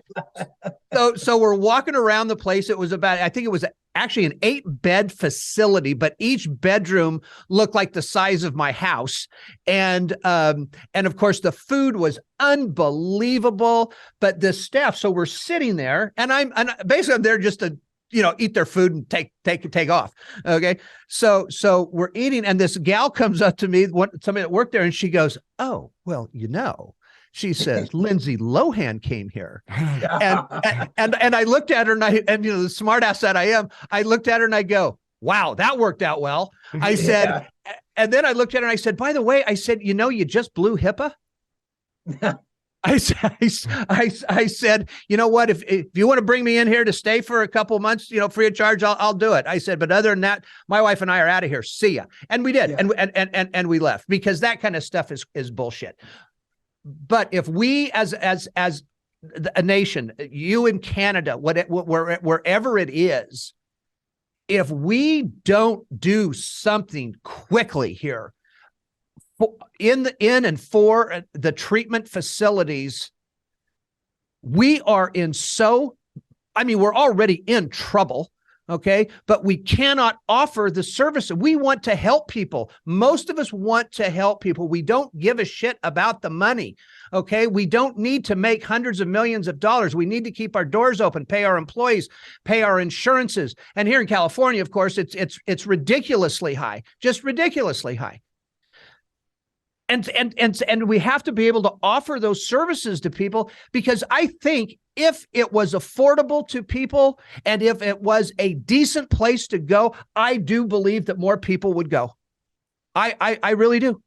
So we're walking around the place. It was about, I think it was actually an 8-bed facility, but each bedroom looked like the size of my house. And of course the food was unbelievable, but the staff, so we're sitting there and I'm basically I'm there just to, eat their food and take off. Okay. So we're eating and this gal comes up to me, somebody that worked there, and she goes, oh, well, she says, Lindsay Lohan came here. And I looked at her and the smart ass that I am, I looked at her and I go, wow, that worked out well. I said, and then I looked at her and I said, by the way, I said, you just blew HIPAA. I said, you know what, if you want to bring me in here to stay for a couple of months, free of charge, I'll do it. I said, but other than that, my wife and I are out of here. See ya. And we did. Yeah. And we left because that kind of stuff is bullshit. But if we as a nation, you in Canada, wherever it is, if we don't do something quickly here in and for the treatment facilities, we're already in trouble. Okay. But we cannot offer the service. We want to help people. Most of us want to help people. We don't give a shit about the money. Okay. We don't need to make hundreds of millions of dollars. We need to keep our doors open, pay our employees, pay our insurances. And here in California, of course, it's ridiculously high, just ridiculously high. And we have to be able to offer those services to people, because I think if it was affordable to people and if it was a decent place to go, I do believe that more people would go. I really do.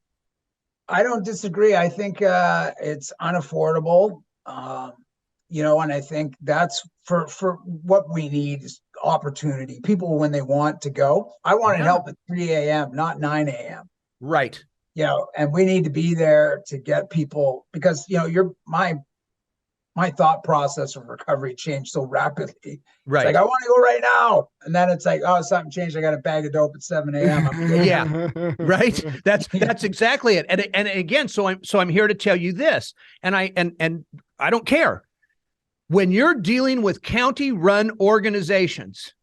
I don't disagree. I think it's unaffordable, and I think that's for what we need is opportunity. People, when they want to go, I want to help at 3 a.m., not 9 a.m. Right. And we need to be there to get people, because, my thought process of recovery changed so rapidly. Right. It's like, I want to go right now. And then it's like, oh, something changed. I got a bag of dope at 7 a.m. Yeah. Right. That's exactly it. And again, so I'm here to tell you this, and I don't care. When you're dealing with county run organizations,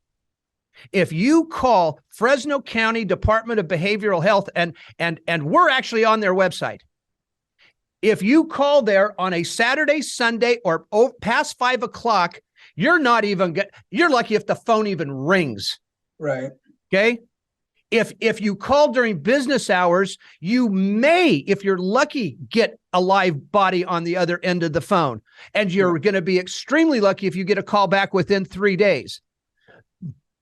if you call Fresno County Department of Behavioral Health, and we're actually on their website. If you call there on a Saturday, Sunday, or past 5 o'clock, you're lucky if the phone even rings. Right. Okay. If you call during business hours, you may, if you're lucky, get a live body on the other end of the phone. And you're going to be extremely lucky if you get a call back within 3 days.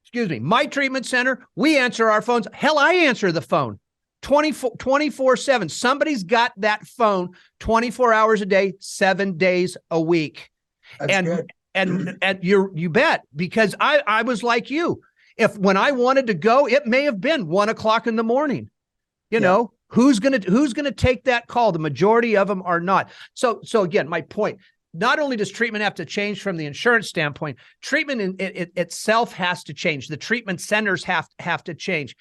Excuse me. My treatment center, we answer our phones. Hell, I answer the phone 24/7. Somebody's got that phone 24 hours a day, 7 days a week. That's good. And you bet, because I was like you. When I wanted to go, it may have been 1 o'clock in the morning. Who's gonna take that call? The majority of them are not. So again, my point, not only does treatment have to change from the insurance standpoint, treatment itself has to change. The treatment centers have to change.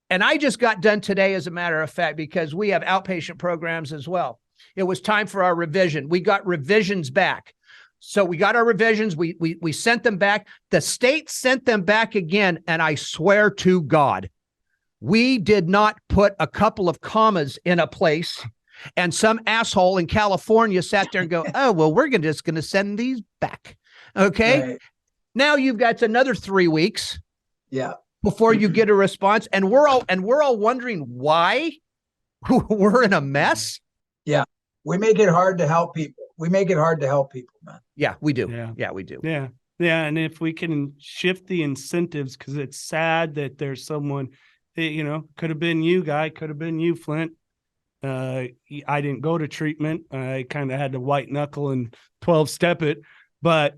And I just got done today, as a matter of fact, because we have outpatient programs as well. It was time for our revision. We got revisions back. So we got our revisions. We sent them back. The state sent them back again. And I swear to God, we did not put a couple of commas in a place. And some asshole in California sat there and go, oh, well, we're just going to send these back. Okay. Right. Now you've got another 3 weeks. Yeah. Before you get a response. And we're all wondering why we're in a mess. Yeah. We make it hard to help people. Man. Yeah, we do. Yeah, we do. Yeah. Yeah. And if we can shift the incentives, because it's sad that there's someone that, could have been you, Guy, could have been you, Flindt. I didn't go to treatment. I kind of had to white knuckle and 12-step it, but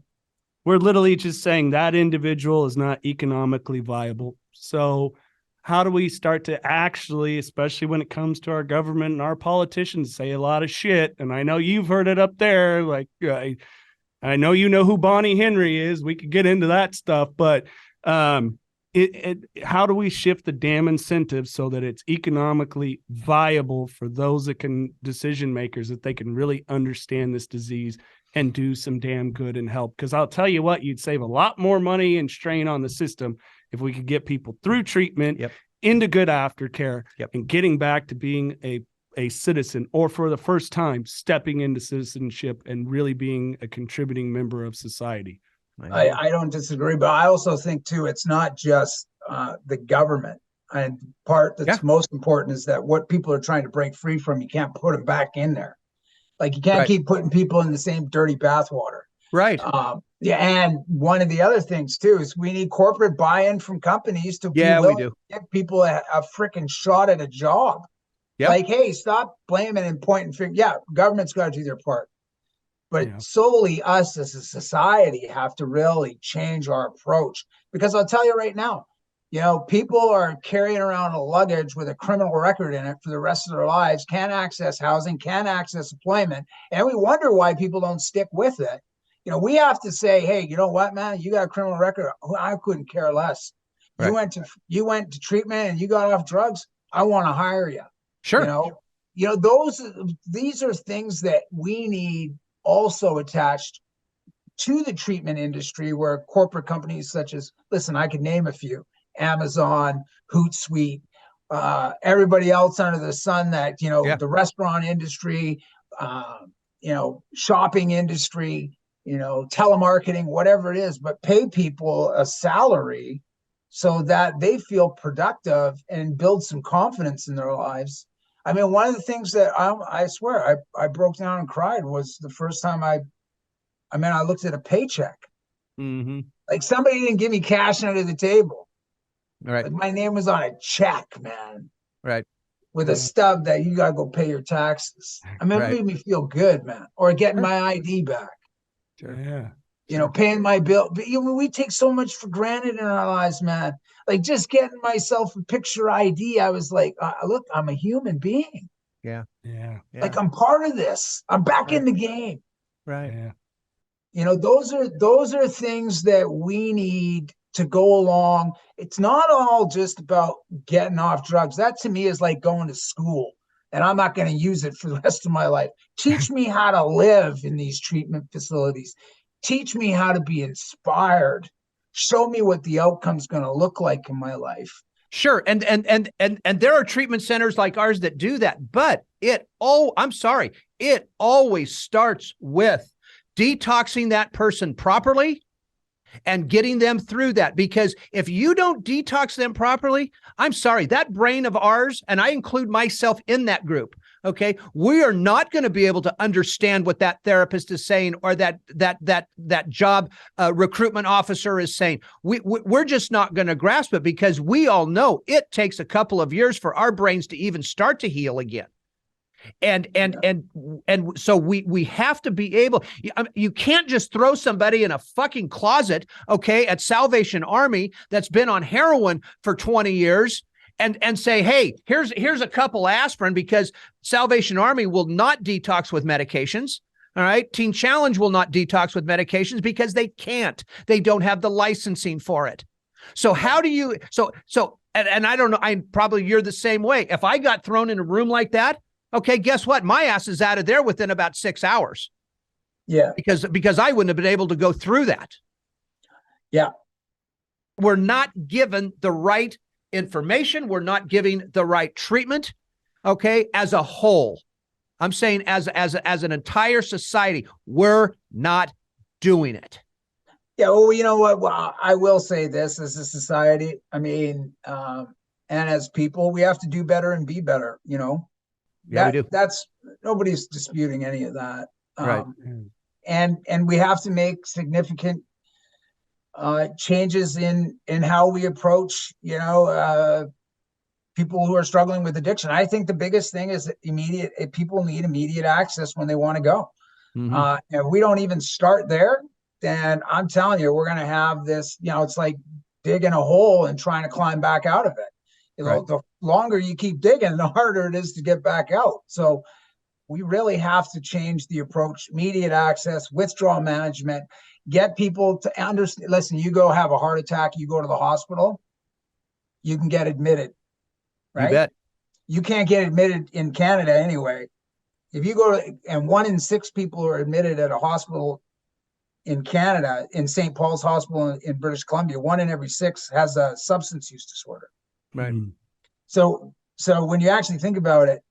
we're literally just saying that individual is not economically viable. So how do we start to actually, especially when it comes to our government and our politicians, say a lot of shit? And I know you've heard it up there. Like, I know you know who Bonnie Henry is. We could get into that stuff, but how do we shift the damn incentives so that it's economically viable for those that can, decision makers, that they can really understand this disease and do some damn good and help? Because I'll tell you what, you'd save a lot more money and strain on the system if we could get people through treatment, into good aftercare, and getting back to being a citizen, or for the first time stepping into citizenship and really being a contributing member of society. I don't disagree, but I also think too, it's not just the government. And part that's most important is that what people are trying to break free from, you can't put them back in there. Like, you can't keep putting people in the same dirty bathwater. Right. And one of the other things too is we need corporate buy-in from companies to we do give people a freaking shot at a job. Like, hey, stop blaming and pointing fingers. Yeah, government's got to do their part. But solely us as a society have to really change our approach. Because I'll tell you right now, people are carrying around a luggage with a criminal record in it for the rest of their lives, can't access housing, can't access employment. And we wonder why people don't stick with it. We have to say, hey, you know what, man, you got a criminal record. I couldn't care less. Right. You went to treatment and you got off drugs. I want to hire you. Sure. These are things that we need also attached to the treatment industry, where corporate companies such as, listen, I could name a few, Amazon, Hootsuite, everybody else under the sun that, the restaurant industry, shopping industry, telemarketing, whatever it is, but pay people a salary so that they feel productive and build some confidence in their lives. I mean, one of the things that I swear I broke down and cried was the first time I looked at a paycheck. Mm-hmm. Like, somebody didn't give me cash under the table. Right. Like, my name was on a check, man. Right. With a stub that you got to go pay your taxes. I mean, it made me feel good, man. Or getting my ID back. Yeah. Paying my bill. But, we take so much for granted in our lives, man. Like, just getting myself a picture ID, I was like, look, I'm a human being. Yeah. Like, I'm part of this. I'm back in the game. Right. Yeah. Those are things that we need to go along. It's not all just about getting off drugs. That to me is like going to school, and I'm not going to use it for the rest of my life. Teach me how to live in these treatment facilities. Teach me how to be inspired. Show me what the outcome's going to look like in my life. Sure. And there are treatment centers like ours that do that, but it always starts with detoxing that person properly and getting them through that. Because if you don't detox them properly, I'm sorry, that brain of ours, and I include myself in that group, okay, we are not going to be able to understand what that therapist is saying, or that job recruitment officer is saying. We're just not going to grasp it, because we all know it takes a couple of years for our brains to even start to heal again. And so we have to be able, you can't just throw somebody in a fucking closet, okay, at Salvation Army that's been on heroin for 20 years and say, hey, here's a couple aspirin, because Salvation Army will not detox with medications. All right. Teen Challenge will not detox with medications because they can't. They don't have the licensing for it. So how do you, and I don't know, you're the same way. If I got thrown in a room like that, okay, guess what? My ass is out of there within about 6 hours. Yeah. Because I wouldn't have been able to go through that. Yeah. We're not given the right information. We're not giving the right treatment. Okay. As a whole, I'm saying as an entire society, we're not doing it. Yeah. Well, you know what? Well, I will say this as a society. I mean, and as people, we have to do better and be better, you know? Yeah, we do. That's nobody's disputing any of that. Right. And we have to make significant changes in how we approach, you know, people who are struggling with addiction. I think the biggest thing is people need immediate access when they want to go. And if we don't even start there, then I'm telling you, we're going to have this, you know, it's like digging a hole and trying to climb back out of it. You know, the longer you keep digging, the harder it is to get back out. So we really have to change the approach, immediate access, withdrawal management, get people to understand. Listen, you go have a heart attack, you go to the hospital, you can get admitted, right? You bet. You can't get admitted in Canada anyway. If you go to, and 1 in 6 people are admitted at a hospital in Canada, in St. Paul's Hospital in British Columbia, 1 in every 6 has a substance use disorder. Right. So when you actually think about it,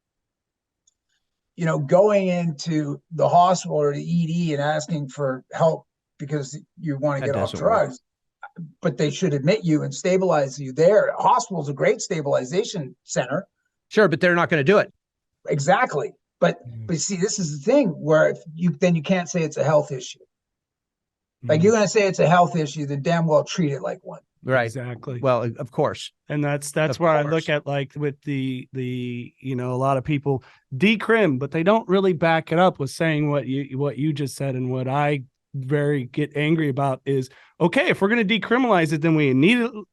you know, going into the hospital or the ED and asking for help because you want to get off drugs, but they should admit you and stabilize you there. A hospital is a great stabilization center. Sure, but they're not going to do it. Exactly. But see, this is the thing where if you can't say it's a health issue. Like you're going to say it's a health issue, then damn well treat it like one. Right. Exactly. Well, of course. And that's where I look at, like, with the you know, a lot of people decrim, but they don't really back it up with saying what you just said. And what I get angry about is, okay, if we're going to decriminalize it, then we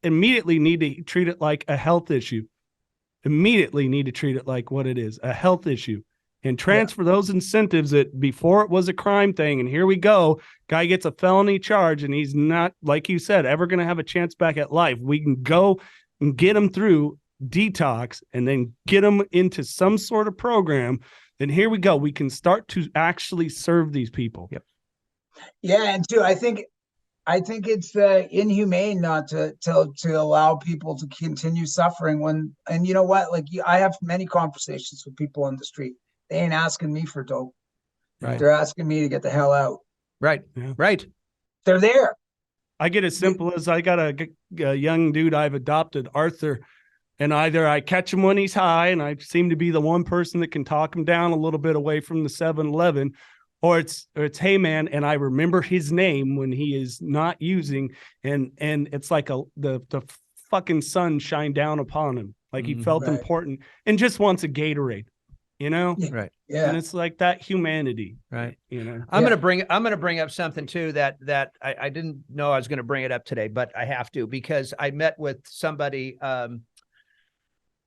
immediately need to treat it like a health issue. Immediately need to treat it like what it is, a health issue. And transfer those incentives that before it was a crime thing. And here we go. Guy gets a felony charge and he's not, like you said, ever going to have a chance back at life. We can go and get him through detox and then get him into some sort of program. Then here we go. We can start to actually serve these people. Yep. Yeah. And too, I think it's inhumane not to allow people to continue suffering when, and you know what, like I have many conversations with people on the street. They ain't asking me for dope. Right. They're asking me to get the hell out. Right. Yeah. Right. They're there. I get as simple as I got a young dude I've adopted, Arthur, and either I catch him when he's high and I seem to be the one person that can talk him down a little bit away from the 7-Eleven, or it's hey man, and I remember his name when he is not using, and it's like the fucking sun shined down upon him. Like he felt important and just wants a Gatorade. You know, right? Yeah, and it's like that humanity, right? You know, I'm gonna bring up something too that I didn't know I was gonna bring it up today, but I have to because I met with somebody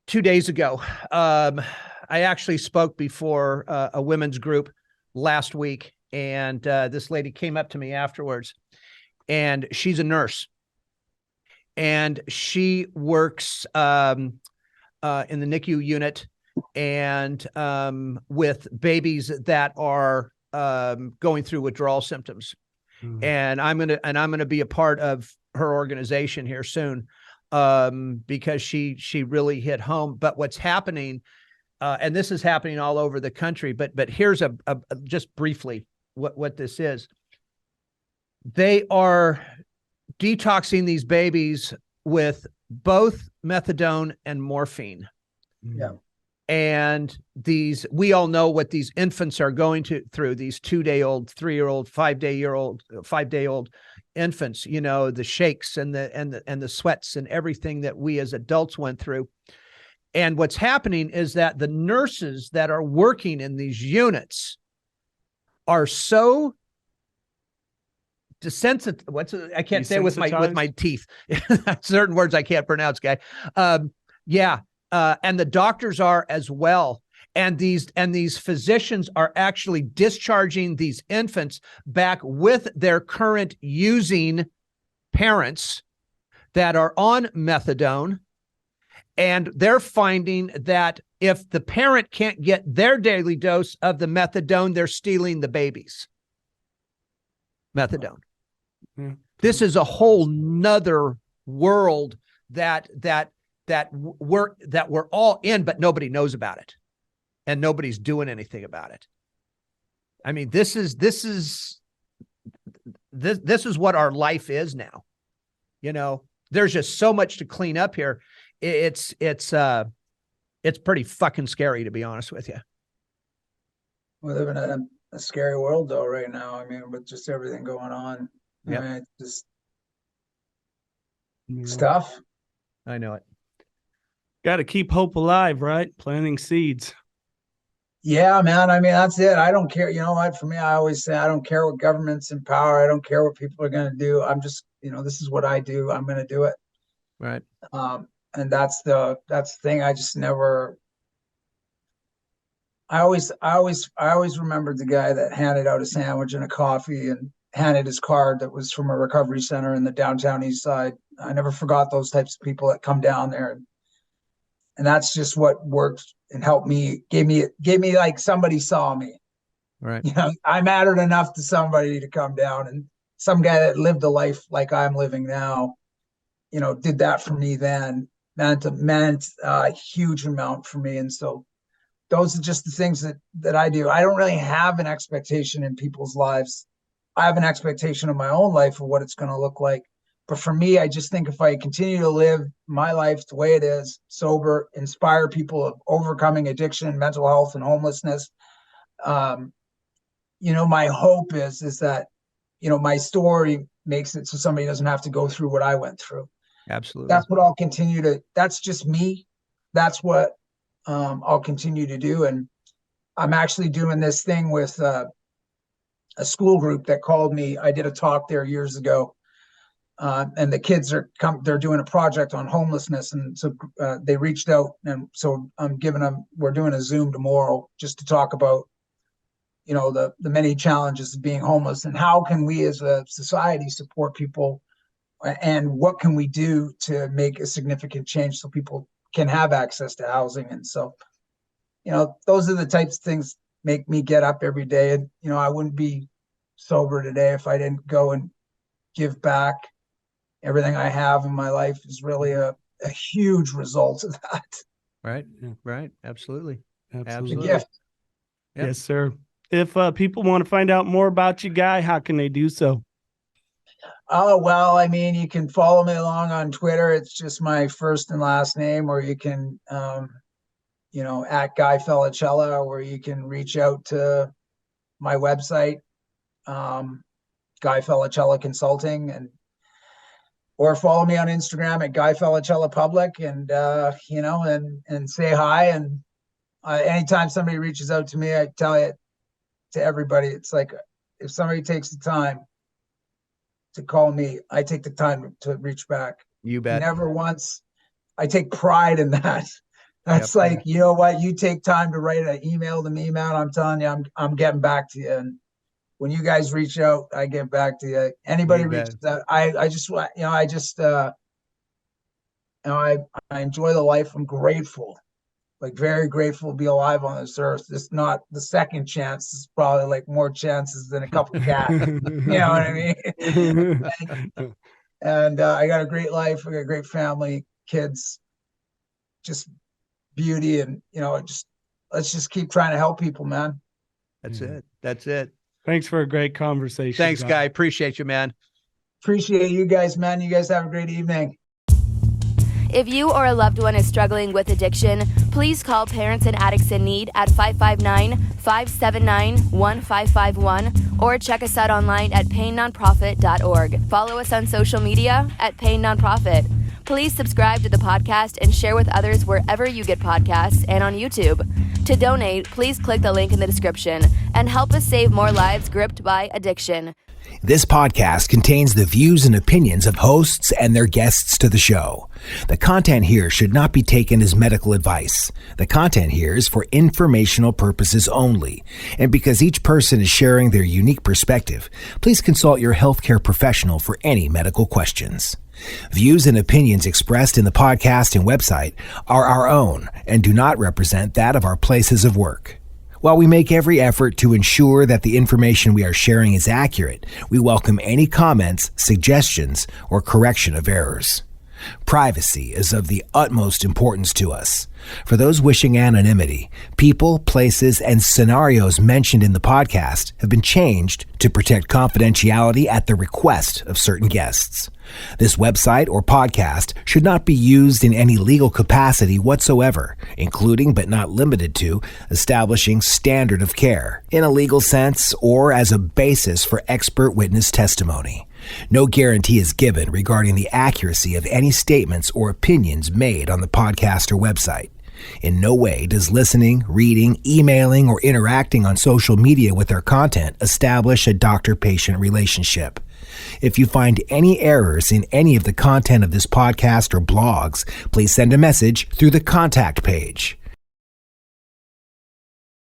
2 days ago. I actually spoke before a women's group last week, and this lady came up to me afterwards, and she's a nurse, and she works in the NICU unit. And with babies that are going through withdrawal symptoms, and I'm gonna be a part of her organization here soon, because she really hit home. But what's happening, and this is happening all over the country. But here's a just briefly what this is. They are detoxing these babies with both methadone and morphine. Yeah. And we all know what these infants are going through, these 2-day-old, 3-year-old, 5-day-old infants, you know, the shakes and the sweats and everything that we as adults went through. And what's happening is that the nurses that are working in these units are so desensitized. I can't say it with my teeth. Certain words I can't pronounce, Guy. Yeah. And the doctors are as well. And these physicians are actually discharging these infants back with their current using parents that are on methadone. And they're finding that if the parent can't get their daily dose of the methadone, they're stealing the baby's methadone. Yeah. This is a whole nother world that we're all in, but nobody knows about it, and nobody's doing anything about it. I mean, this is what our life is now. You know, there's just so much to clean up here. It's pretty fucking scary, to be honest with you. We live in a scary world though right now. I mean, with just everything going on. Yep. I mean, it's Yeah. just tough. I know it. Got to keep hope alive, right? Planting seeds. Yeah, man. I mean, that's it. I don't care. You know what? For me, I always say I don't care what government's in power. I don't care what people are going to do. I'm just, this is what I do. I'm going to do it. Right. And that's the thing. I just never. I always remembered the guy that handed out a sandwich and a coffee and handed his card that was from a recovery center in the downtown east side. I never forgot those types of people that come down there. And that's just what worked and helped me, gave me like somebody saw me. Right. I mattered enough to somebody to come down, and some guy that lived a life like I'm living now, did that for me then, meant a huge amount for me. And so those are just the things that I do. I don't really have an expectation in people's lives. I have an expectation of my own life of what it's going to look like. But for me, I just think if I continue to live my life the way it is, sober, inspire people of overcoming addiction, mental health, and homelessness, my hope is that, my story makes it so somebody doesn't have to go through what I went through. Absolutely. That's what I'll continue to, that's just me. That's what I'll continue to do. And I'm actually doing this thing with a school group that called me. I did a talk there years ago. And the kids they're doing a project on homelessness. And so they reached out. And so we're doing a Zoom tomorrow just to talk about, the many challenges of being homeless and how can we as a society support people, and what can we do to make a significant change so people can have access to housing. And so, those are the types of things make me get up every day. And, I wouldn't be sober today if I didn't go and give back. Everything I have in my life is really a huge result of that. Right. Right. Absolutely. Absolutely. A gift. Yep. Yes, sir. If people want to find out more about you, Guy, how can they do so? Oh, well, I mean, you can follow me along on Twitter. It's just my first and last name, or you can, at Guy Felicella, or you can reach out to my website, Guy Felicella Consulting, or follow me on Instagram at Guy Felicella Public, and and say hi. And anytime somebody reaches out to me, I tell it to everybody. It's like if somebody takes the time to call me, I take the time to reach back. You bet. Never once. I take pride in that. That's like, you know what? You take time to write an email to me, man. I'm telling you, I'm getting back to you. And when you guys reach out, I get back to you. Anybody reaches out, I enjoy the life. I'm grateful, like very grateful to be alive on this earth. It's not the second chance. It's probably like more chances than a couple cats. You know what I mean? And I got a great life. I got a great family, kids, just beauty. And, let's just keep trying to help people, man. That's it. That's it. Thanks for a great conversation. Thanks, Guy. Appreciate you, man. Appreciate you guys, man. You guys have a great evening. If you or a loved one is struggling with addiction, please call Parents and Addicts in Need at 559-579-1551 or check us out online at painnonprofit.org. Follow us on social media at Pain Nonprofit. Please subscribe to the podcast and share with others wherever you get podcasts and on YouTube. To donate, please click the link in the description and help us save more lives gripped by addiction. This podcast contains the views and opinions of hosts and their guests to the show. The content here should not be taken as medical advice. The content here is for informational purposes only. And because each person is sharing their unique perspective, please consult your healthcare professional for any medical questions. Views and opinions expressed in the podcast and website are our own and do not represent that of our places of work. While we make every effort to ensure that the information we are sharing is accurate, we welcome any comments, suggestions, or correction of errors. Privacy is of the utmost importance to us. For those wishing anonymity, people, places, and scenarios mentioned in the podcast have been changed to protect confidentiality at the request of certain guests. This website or podcast should not be used in any legal capacity whatsoever, including but not limited to establishing standard of care in a legal sense or as a basis for expert witness testimony. No guarantee is given regarding the accuracy of any statements or opinions made on the podcast or website. In no way does listening, reading, emailing, or interacting on social media with our content establish a doctor-patient relationship. If you find any errors in any of the content of this podcast or blogs, please send a message through the contact page.